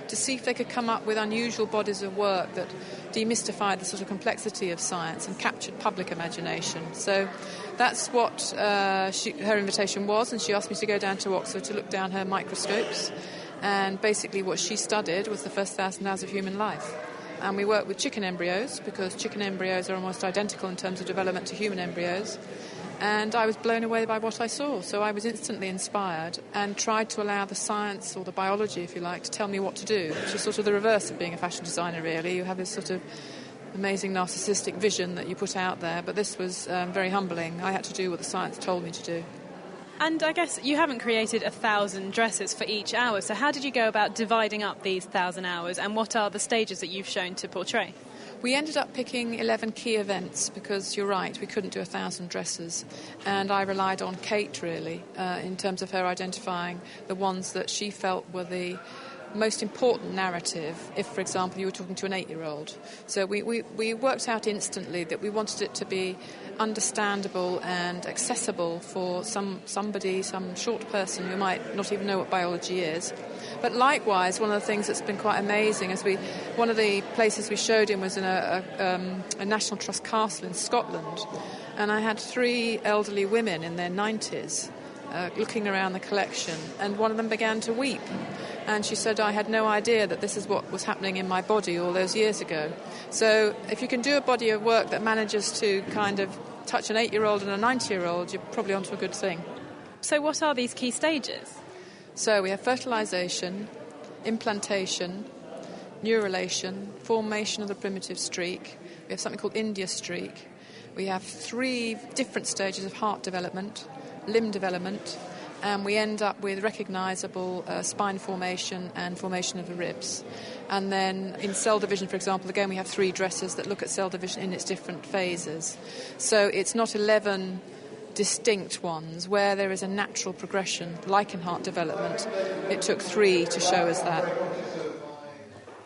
to see if they could come up with unusual bodies of work that demystified the sort of complexity of science and captured public imagination. So that's what her invitation was, and she asked me to go down to Oxford to look down her microscopes, and basically what she studied was the first 1,000 hours of human life. And we worked with chicken embryos, because chicken embryos are almost identical in terms of development to human embryos. And I was blown away by what I saw, so I was instantly inspired and tried to allow the science, or the biology if you like, to tell me what to do, which is sort of the reverse of being a fashion designer really. You have this sort of amazing narcissistic vision that you put out there, but this was very humbling. I had to do what the science told me to do. And I guess you haven't created 1,000 dresses for each hour, so how did you go about dividing up these 1,000 hours, and what are the stages that you've shown to portray? We ended up picking 11 key events because, you're right, we couldn't do 1,000 dresses. And I relied on Kate, really, in terms of her identifying the ones that she felt were the most important narrative if, for example, you were talking to an 8-year-old. So we worked out instantly that we wanted it to be understandable and accessible for some short person who might not even know what biology is. But likewise, one of the things that's been quite amazing is one of the places we showed him was in a National Trust castle in Scotland, and I had 3 elderly women in their 90s looking around the collection, and one of them began to weep. And she said, I had no idea that this is what was happening in my body all those years ago. So if you can do a body of work that manages to kind of touch an 8-year-old and a 90-year-old, you're probably onto a good thing. So what are these key stages? So we have fertilisation, implantation, neurulation, formation of the primitive streak. We have something called India streak. We have 3 different stages of heart development, limb development, and we end up with recognisable spine formation and formation of the ribs. And then in cell division, for example, again we have 3 dresses that look at cell division in its different phases. So it's not 11 distinct ones where there is a natural progression, like in heart development. It took 3 to show us that.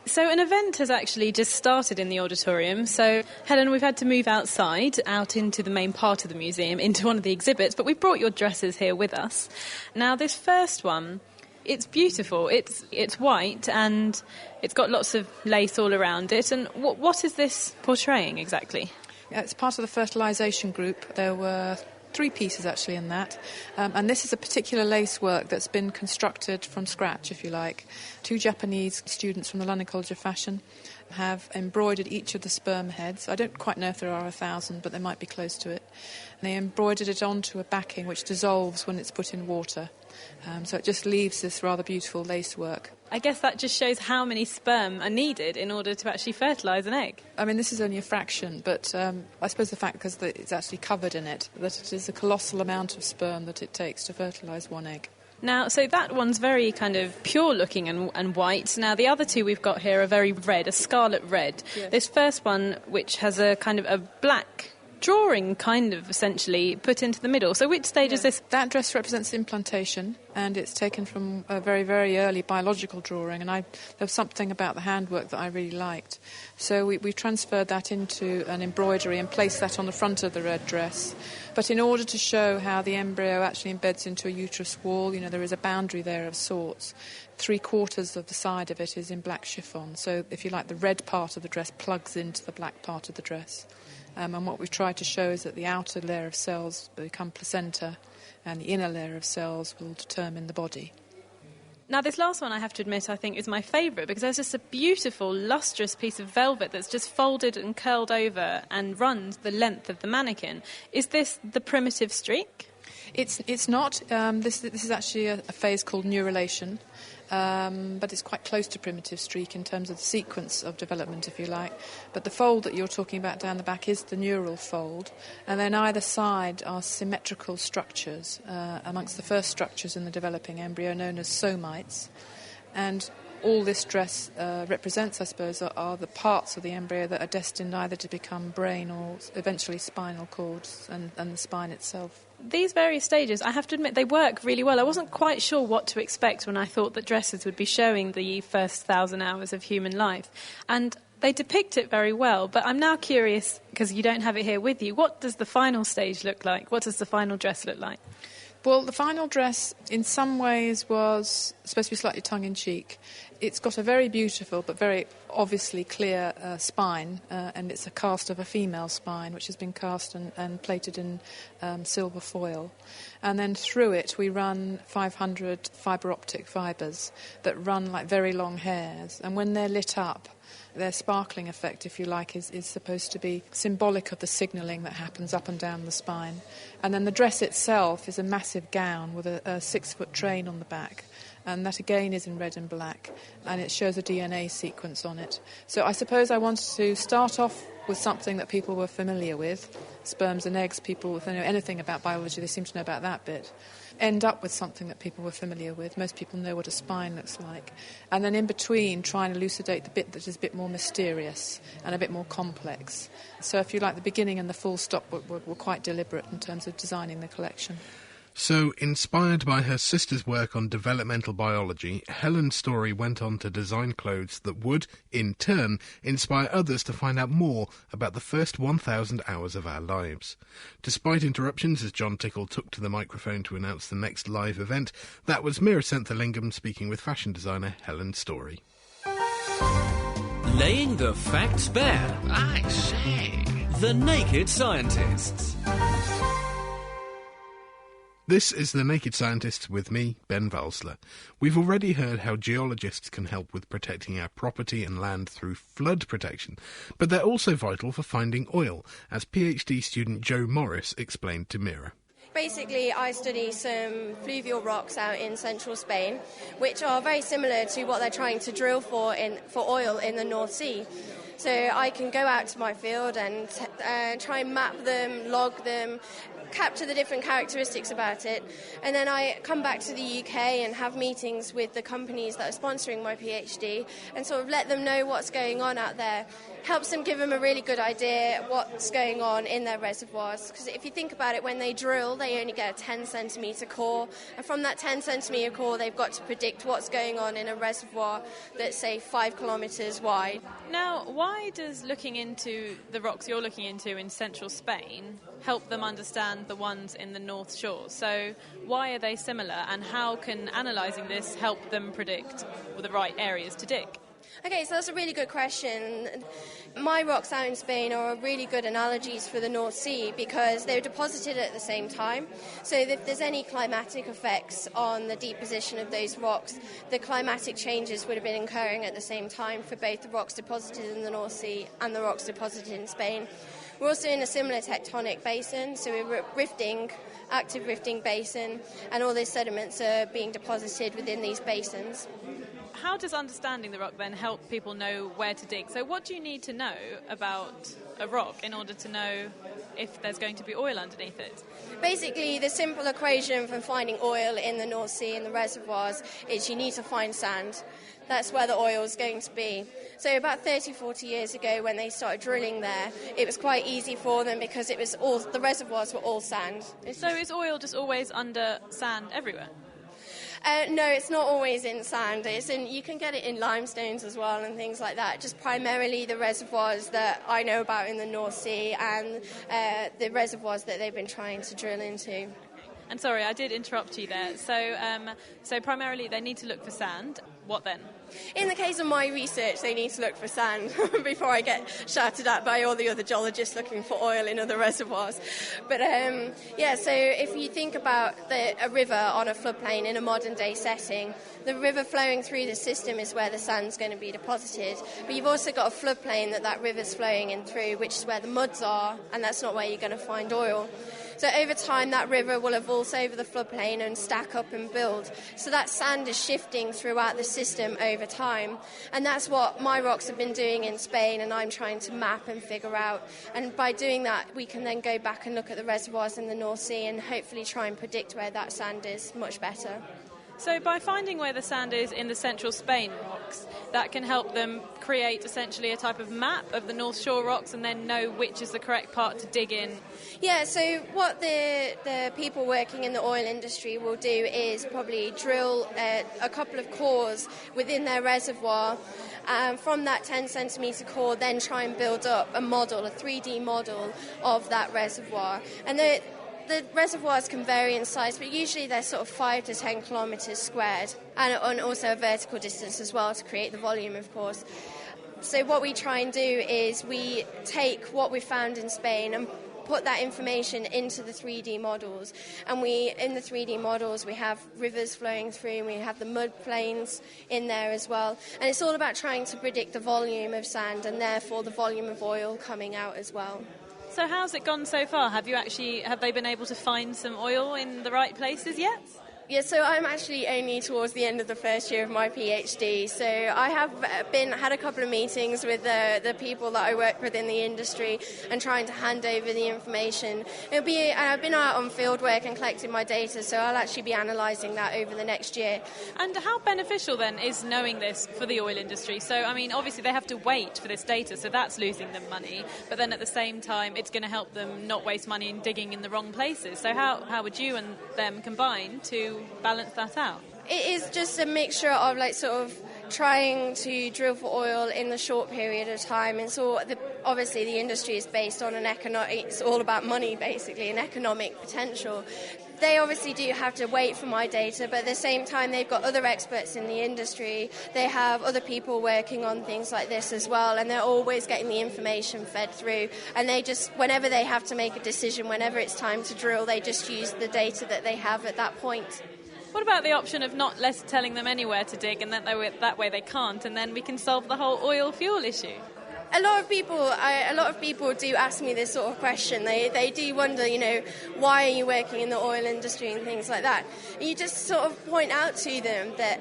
So an event has actually just started in the auditorium. So, Helen, we've had to move outside, out into the main part of the museum, into one of the exhibits, but we've brought your dresses here with us. Now, this first one, it's beautiful. It's white, and it's got lots of lace all around it. And what is this portraying exactly? Yeah, it's part of the fertilisation group. There were 3 pieces actually in that, and this is a particular lace work that's been constructed from scratch, if you like. 2 Japanese students from the London College of Fashion have embroidered each of the sperm heads. I don't quite know if there are 1,000, but they might be close to it. And they embroidered it onto a backing which dissolves when it's put in water, so it just leaves this rather beautiful lace work. I guess that just shows how many sperm are needed in order to actually fertilise an egg. I mean, this is only a fraction, but I suppose the fact, because it's actually covered in it, that it is a colossal amount of sperm that it takes to fertilise one egg. Now, so that one's very kind of pure-looking and white. Now, the other 2 we've got here are very red, a scarlet red. Yes. This first one, which has a kind of a black drawing kind of essentially put into the middle. So which stage is this? That dress represents implantation, and it's taken from a very, very early biological drawing, and there was something about the handwork that I really liked. So we transferred that into an embroidery and placed that on the front of the red dress. But in order to show how the embryo actually embeds into a uterus wall, there is a boundary there of sorts. 3/4 of the side of it is in black chiffon. So, if you like, the red part of the dress plugs into the black part of the dress. And what we've tried to show is that the outer layer of cells become placenta, and the inner layer of cells will determine the body. Now, this last one, I have to admit, I think is my favourite, because there's just a beautiful, lustrous piece of velvet that's just folded and curled over and runs the length of the mannequin. Is this the primitive streak? It's not. This is actually a phase called neurulation, but it's quite close to primitive streak in terms of the sequence of development, if you like. But the fold that you're talking about down the back is the neural fold, and then either side are symmetrical structures, amongst the first structures in the developing embryo known as somites. And all this dress represents, I suppose, are the parts of the embryo that are destined either to become brain or eventually spinal cords and the spine itself. These various stages, I have to admit, they work really well. I wasn't quite sure what to expect when I thought that dresses would be showing the first 1,000 hours of human life. And they depict it very well, but I'm now curious, because you don't have it here with you, what does the final stage look like? What does the final dress look like? Well, the final dress, in some ways, was supposed to be slightly tongue-in-cheek. It's got a very beautiful but very obviously clear spine, and it's a cast of a female spine, which has been cast and plated in silver foil. And then through it we run 500 fibre optic fibres that run like very long hairs. And when they're lit up, their sparkling effect, if you like, is supposed to be symbolic of the signalling that happens up and down the spine. And then the dress itself is a massive gown with a 6-foot train on the back. And that again is in red and black, and it shows a DNA sequence on it. So I suppose I wanted to start off with something that people were familiar with, sperms and eggs. People, if they know anything about biology, they seem to know about that bit. End up with something that people were familiar with. Most people know what a spine looks like. And then in between, try and elucidate the bit that is a bit more mysterious and a bit more complex. So if you like, the beginning and the full stop were quite deliberate in terms of designing the collection. So, inspired by her sister's work on developmental biology, Helen Story went on to design clothes that would, in turn, inspire others to find out more about the first 1,000 hours of our lives. Despite interruptions as John Tickle took to the microphone to announce the next live event, that was Mira Senthilingam speaking with fashion designer Helen Story. Laying the facts bare. I say. The Naked Scientists. This is The Naked Scientists with me, Ben Valsler. We've already heard how geologists can help with protecting our property and land through flood protection, but they're also vital for finding oil, as PhD student Joe Morris explained to Mira. Basically, I study some fluvial rocks out in central Spain, which are very similar to what they're trying to drill for oil in the North Sea. So I can go out to my field and try and map them, log them, capture the different characteristics about it, and then I come back to the UK and have meetings with the companies that are sponsoring my PhD and sort of let them know what's going on out there. Helps them give them a really good idea what's going on in their reservoirs, because if you think about it, when they drill they only get a 10 centimetre core, and from that 10 centimetre core they've got to predict what's going on in a reservoir that's, say, 5 kilometres wide. Now, why does looking into the rocks you're looking into in central Spain help them understand the ones in the North Shore? So why are they similar, and how can analysing this help them predict the right areas to dig? Okay, so that's a really good question. My rocks out in Spain are really good analogies for the North Sea because they were deposited at the same time. So if there's any climatic effects on the deposition of those rocks, the climatic changes would have been occurring at the same time for both the rocks deposited in the North Sea and the rocks deposited in Spain. We're also in a similar tectonic basin, so we're active rifting basin, and all these sediments are being deposited within these basins. How does understanding the rock then help people know where to dig? So what do you need to know about a rock in order to know if there's going to be oil underneath it? Basically, the simple equation for finding oil in the North Sea and the reservoirs is you need to find sand. that's where the oil is going to be. So about 30, 40 years ago when they started drilling there, it was quite easy for them because the reservoirs were all sand. So is oil just always under sand everywhere? No, it's not always in sand. You can get it in limestones as well and things like that. Just primarily the reservoirs that I know about in the North Sea and the reservoirs that they've been trying to drill into. And sorry, I did interrupt you there. So primarily they need to look for sand. What then? In the case of my research, they need to look for sand before I get shouted at by all the other geologists looking for oil in other reservoirs. But so if you think about a river on a floodplain in a modern-day setting, the river flowing through the system is where the sand's going to be deposited. But you've also got a floodplain that river's flowing in through, which is where the muds are, and that's not where you're going to find oil. So over time, that river will avulse over the floodplain and stack up and build. So that sand is shifting throughout the system over time. And that's what my rocks have been doing in Spain, and I'm trying to map and figure out. And by doing that, we can then go back and look at the reservoirs in the North Sea and hopefully try and predict where that sand is much better. So by finding where the sand is in the central Spain rocks, that can help them create essentially a type of map of the North Shore rocks and then know which is the correct part to dig in. Yeah, so what the people working in the oil industry will do is probably drill a couple of cores within their reservoir. From that 10 centimetre core, then try and build up a model, a 3D model of that reservoir. And the reservoirs can vary in size, but usually they're sort of 5 to 10 kilometres squared, and also a vertical distance as well to create the volume, of course. So what we try and do is we take what we found in Spain and put that information into the 3D models. And in the 3D models, we have rivers flowing through, and we have the mud plains in there as well. And it's all about trying to predict the volume of sand and therefore the volume of oil coming out as well. So how's it gone so far? Have they been able to find some oil in the right places yet? Yeah, so I'm actually only towards the end of the first year of my PhD. So I have had a couple of meetings with the people that I work with in the industry and trying to hand over the information. I've been out on field work and collecting my data, so I'll actually be analysing that over the next year. And how beneficial then is knowing this for the oil industry? So, I mean, obviously they have to wait for this data, so that's losing them money. But then at the same time, it's going to help them not waste money in digging in the wrong places. So how would you and them combine to balance that out? It is just a mixture of trying to drill for oil in the short period of time. And so obviously the industry is based on it's all about money basically, and economic potential. They obviously do have to wait for my data, but at the same time they've got other experts in the industry. They have other people working on things like this as well, and they're always getting the information fed through. And they just, whenever they have to make a decision, whenever it's time to drill, they just use the data that they have at that point. What about the option of not telling them anywhere to dig, and that way they can't, and then we can solve the whole oil fuel issue? A lot of people do ask me this sort of question. They do wonder, why are you working in the oil industry and things like that. And you just sort of point out to them that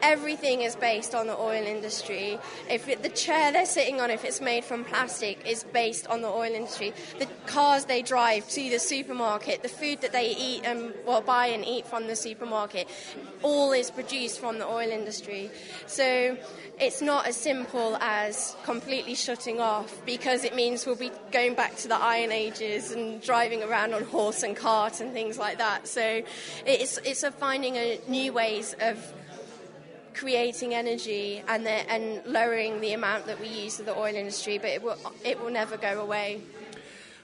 everything is based on the oil industry. The chair they're sitting on, if it's made from plastic, is based on the oil industry. The cars they drive to the supermarket, the food that they eat and buy and eat from the supermarket, all is produced from the oil industry. So it's not as simple as completely shutting off, because it means we'll be going back to the Iron Ages and driving around on horse and cart and things like that. So it's finding new ways of creating energy and lowering the amount that we use of the oil industry, but it will never go away.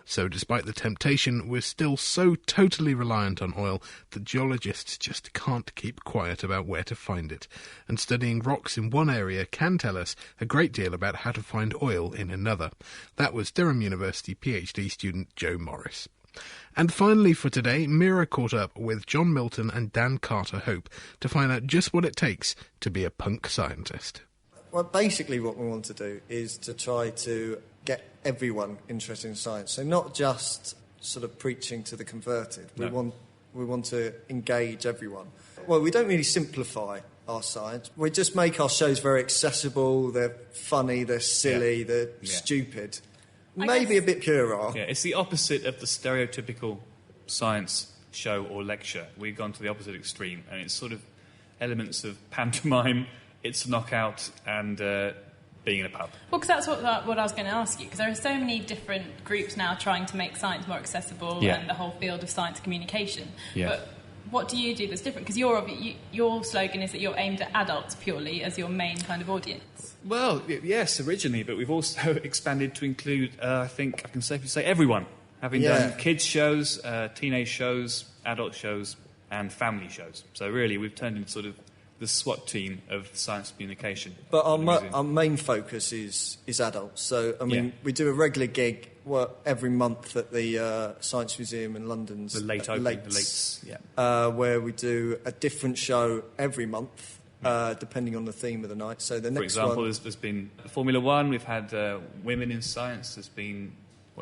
So despite the temptation, we're still so totally reliant on oil that geologists just can't keep quiet about where to find it. And studying rocks in one area can tell us a great deal about how to find oil in another. That was Durham University PhD student Joe Morris. And finally for today, Mira caught up with John Milton and Dan Carter-Hope to find out just what it takes to be a punk scientist. Well, basically what we want to do is to try to get everyone interested in science. So not just sort of preaching to the converted. No. We want to engage everyone. Well, we don't really simplify our science. We just make our shows very accessible. They're funny, they're silly, they're stupid. Maybe a bit puerile. Yeah, it's the opposite of the stereotypical science show or lecture. We've gone to the opposite extreme, and it's sort of elements of pantomime, it's a knockout and being in a pub. Well, because that's what I was going to ask you, because there are so many different groups now trying to make science more accessible and the whole field of science communication. Yeah. But what do you do that's different? Because your slogan is that you're aimed at adults purely as your main kind of audience. Well, yes, originally, but we've also expanded to include, I think I can safely say, everyone. Having done kids shows, teenage shows, adult shows, and family shows. So really, we've turned into sort of the SWAT team of science communication. But our main focus is adults. So, I mean, we do a regular gig every month at the Science Museum in London's the Lates, where we do a different show every month, depending on the theme of the night. So the next For example, one... there's been Formula One, we've had women in science, there's been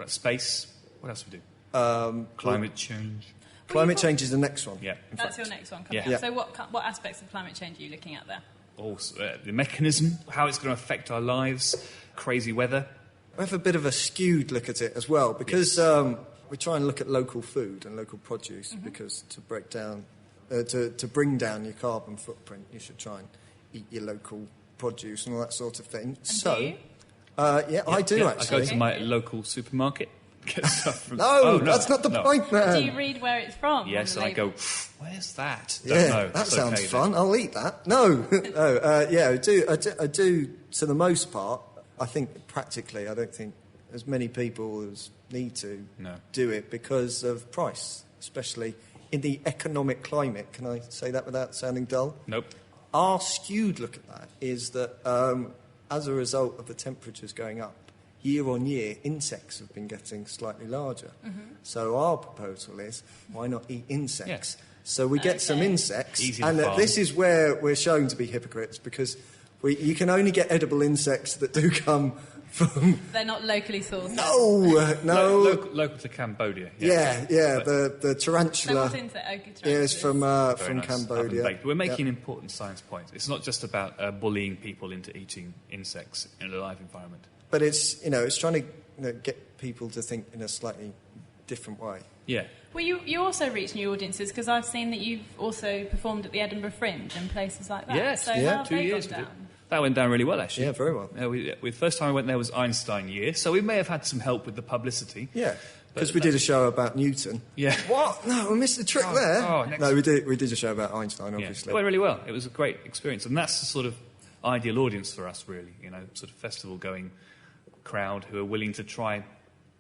space. What else do we do? Climate change. Climate change is the next one. Yeah. That's your next one coming up. So what aspects of climate change are you looking at there? Also, the mechanism, how it's going to affect our lives, crazy weather. We have a bit of a skewed look at it as well, because we try and look at local food and local produce, because to break down, to bring down your carbon footprint, you should try and eat your local produce and all that sort of thing. And do you? I do actually. I go to my local supermarket. Get stuff from... No, that's not the point, man. Do you read where it's from? Yes, and I go, where's that? Don't know. That sounds fun. I'll eat that. No, I do. To the most part, I think practically, I don't think as many people as need to do it because of price, especially in the economic climate. Can I say that without sounding dull? Nope. Our skewed look at that is that as a result of the temperatures going up, year on year, insects have been getting slightly larger. So our proposal is, why not eat insects? Yeah. So we get some insects, and this is where we're shown to be hypocrites, because you can only get edible insects that do come from... They're not locally sourced. No. Local to Cambodia. The tarantula. So what's insect? It's from nice. Cambodia. We're making an important science point. It's not just about bullying people into eating insects in a live environment. But it's trying to get people to think in a slightly different way. Yeah. Well, you also reach new audiences, because I've seen that you've also performed at the Edinburgh Fringe and places like that. Yes, so how 2 years. Down? That went down really well, actually. Yeah, very well. The first time I went there was Einstein year, so we may have had some help with the publicity. Yeah, because we did a show about Newton. Yeah. What? No, we missed the trick there. No, we did a show about Einstein, obviously. It went really well. It was a great experience, and that's the sort of ideal audience for us, really. Sort of festival-going crowd who are willing to try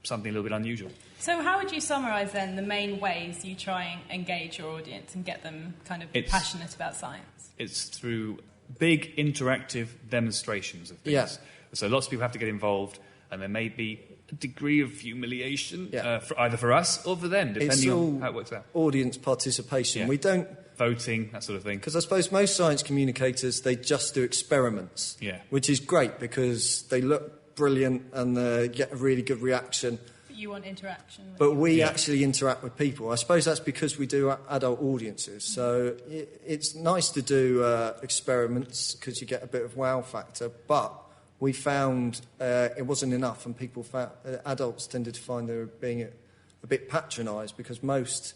something a little bit unusual. So how would you summarise then the main ways you try and engage your audience and get them kind of passionate about science? It's through big interactive demonstrations of things. Yeah. So lots of people have to get involved, and there may be a degree of humiliation, either for us or for them, depending on how it works out. Audience participation. Yeah. We don't... Voting, that sort of thing. Because I suppose most science communicators, they just do experiments, which is great because they look brilliant and get a really good reaction. But you want interaction. But we actually interact with people. I suppose that's because we do adult audiences. So it's nice to do experiments because you get a bit of wow factor. But we found it wasn't enough, and people found adults tended to find they were being a bit patronised because most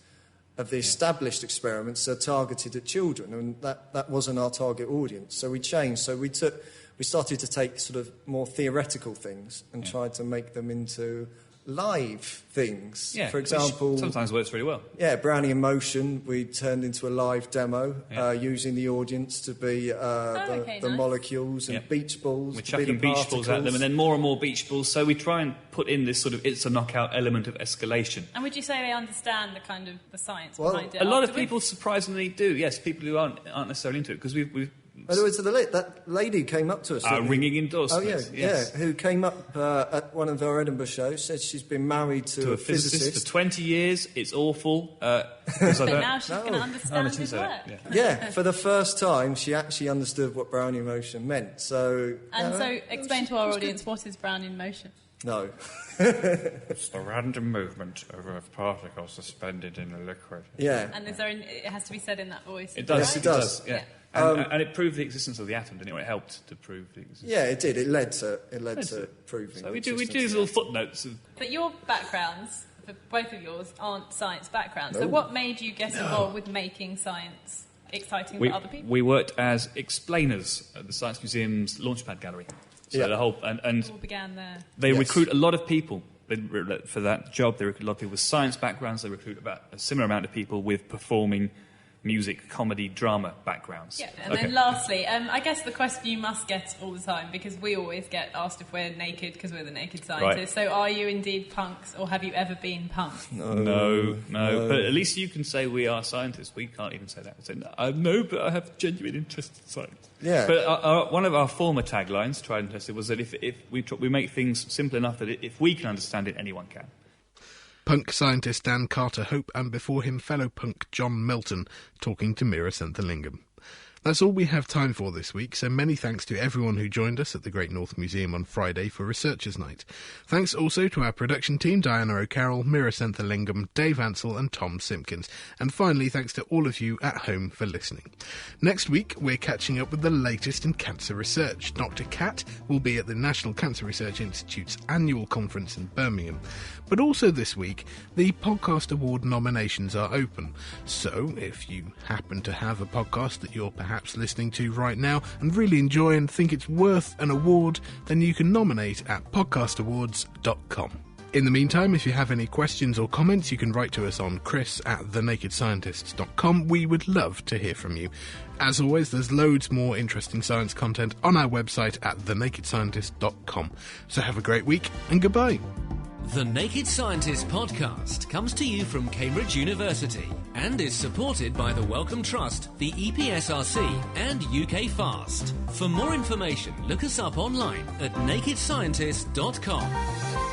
of the established experiments are targeted at children, and that wasn't our target audience. So we changed. So we started to take sort of more theoretical things and tried to make them into live things. Yeah, for example, sometimes works really well. Yeah, Brownie in Motion, we turned into a live demo using the audience to be the molecules and beach balls. We're chucking beach balls at them, and then more and more beach balls. So we try and put in this sort of it's a knockout element of escalation. And would you say they understand the kind of the science behind it? A lot of people surprisingly do. Yes, people who aren't necessarily into it, because we've that lady came up to us. Ringing endorsements. Who came up at one of our Edinburgh shows, said she's been married to a physicist for 20 years. It's awful. But now she's going to understand his work. Yeah, for the first time, she actually understood what Brownian motion meant. So explain to our audience, what is Brownian motion? No. It's the random movement of a particle suspended in a liquid. Yeah. And it has to be said in that voice. It does. Yes, it does. Yeah. And it proved the existence of the atom, didn't it? It helped to prove the existence. Yeah, it did. It led to proving. So we do little footnotes. But your backgrounds, for both of yours, aren't science backgrounds. No. So what made you get involved with making science exciting for other people? We worked as explainers at the Science Museum's Launchpad Gallery. So the whole and it all began there. They recruit a lot of people for that job. They recruit a lot of people with science backgrounds. They recruit about a similar amount of people with performing, music, comedy, drama backgrounds. Yeah, and then lastly, I guess the question you must get all the time, because we always get asked if we're naked because we're the Naked Scientists. Right. So are you indeed punks, or have you ever been punks? No. But at least you can say we are scientists. We can't even say that. We say, no, but I have genuine interest in science. Yeah. But one of our former taglines, tried and tested, was that if we make things simple enough that if we can understand it, anyone can. Punk scientist Dan Carter-Hope, and before him fellow punk John Milton, talking to Meera Senthilingam. That's all we have time for this week, so many thanks to everyone who joined us at the Great North Museum on Friday for Researchers' Night. Thanks also to our production team, Diana O'Carroll, Meera Senthilingam, Dave Ansell and Tom Simpkins. And finally, thanks to all of you at home for listening. Next week, we're catching up with the latest in cancer research. Dr. Cat will be at the National Cancer Research Institute's annual conference in Birmingham. But also this week, the Podcast Award nominations are open. So, if you happen to have a podcast that you're perhaps listening to right now and really enjoy and think it's worth an award, then you can nominate at podcastawards.com. In the meantime, if you have any questions or comments, you can write to us on chris@thenakedscientists.com. We would love to hear from you. As always, there's loads more interesting science content on our website at thenakedscientist.com. So have a great week and goodbye. The Naked Scientist podcast comes to you from Cambridge University and is supported by the Wellcome Trust, the EPSRC and UK FAST. For more information, look us up online at nakedscientist.com.